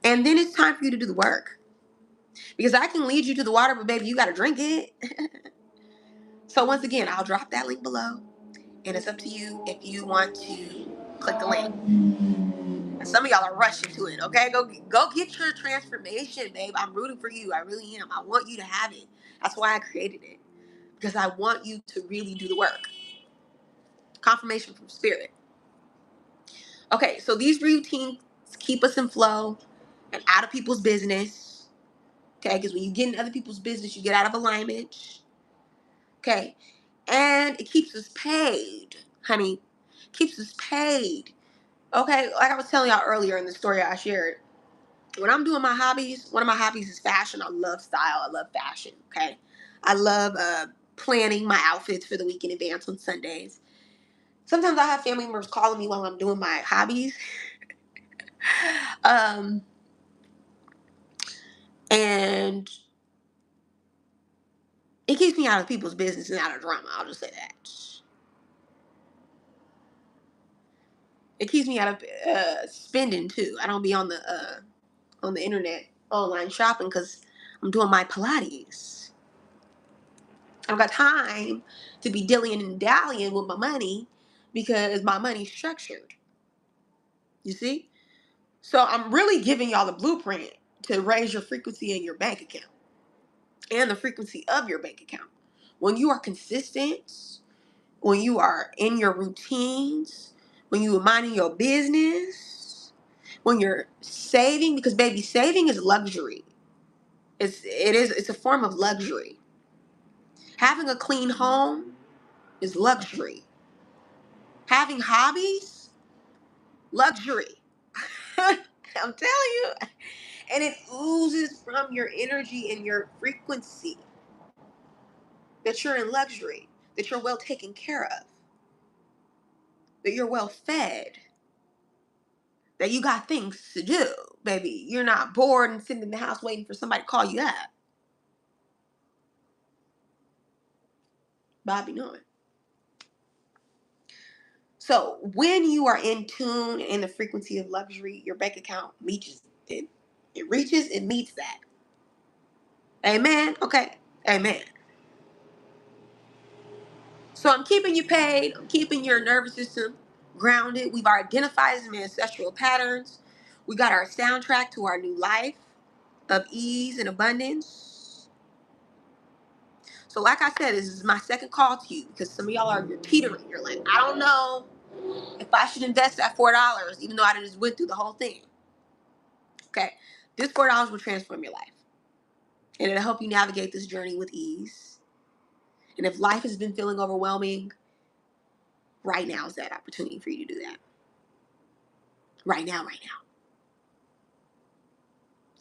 And then it's time for you to do the work. Because I can lead you to the water, but baby, you gotta drink it. So once again, I'll drop that link below. And it's up to you if you want to click the link. And some of y'all are rushing to it, okay? Go get your transformation, babe. I'm rooting for you. I really am. I want you to have it. That's why I created it. Because I want you to really do the work. Confirmation from spirit. Okay, so these routines keep us in flow. and out of people's business. Okay, because when you get in other people's business, you get out of alignment. Okay, and it keeps us paid, honey. Keeps us paid. Okay, like I was telling y'all earlier in the story I shared, when I'm doing my hobbies, one of my hobbies is fashion. I love style. I love fashion. Okay, I love planning my outfits for the week in advance on Sundays. Sometimes I have family members calling me while I'm doing my hobbies, um, and it keeps me out of people's business and out of drama. I'll just say that. It keeps me out of spending too. I don't be on the internet online shopping because I'm doing my Pilates. I don't got time to be dillying and dallying with my money because my money's structured. You see? So I'm really giving y'all the blueprint to raise your frequency in your bank account and the frequency of your bank account. When you are consistent, when you are in your routines, when you are minding your business, when you're saving, because baby, saving is luxury. It's a form of luxury. Having a clean home is luxury. Having hobbies, luxury. I'm telling you. And it oozes from your energy and your frequency that you're in luxury, that you're well taken care of, that you're well fed, that you got things to do, baby. You're not bored and sitting in the house waiting for somebody to call you up. Bobby knowing. So when you are in tune in the frequency of luxury, your bank account reaches it. It reaches and meets that. Amen. Okay. Amen. So I'm keeping you paid. I'm keeping your nervous system grounded. We've identified some ancestral patterns. We got our soundtrack to our new life of ease and abundance. So like I said, this is my second call to you because some of y'all you're teetering. You're like, I don't know if I should invest that $4, even though I just went through the whole thing. Okay. This $4 will transform your life. And it'll help you navigate this journey with ease. And if life has been feeling overwhelming, right now is that opportunity for you to do that. Right now, right now.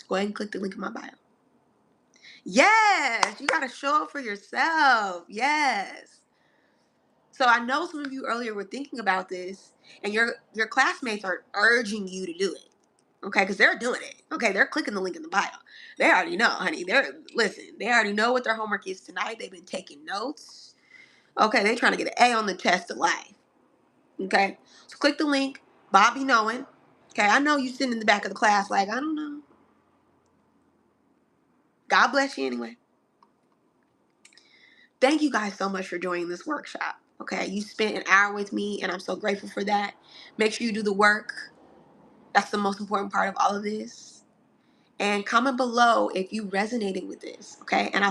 Go ahead and click the link in my bio. Yes, you got to show up for yourself. Yes. So I know some of you earlier were thinking about this, and your classmates are urging you to do it. Okay, because they're doing it. Okay, they're clicking the link in the bio. They already know, honey. They already know what their homework is tonight. They've been taking notes. Okay, they're trying to get an A on the test of life. Okay, so click the link. Bobby knowing. Okay, I know you sitting in the back of the class like, I don't know. God bless you anyway. Thank you guys so much for joining this workshop. Okay, you spent an hour with me, and I'm so grateful for that. Make sure you do the work. That's the most important part of all of this. And comment below if you resonated with this. Okay, and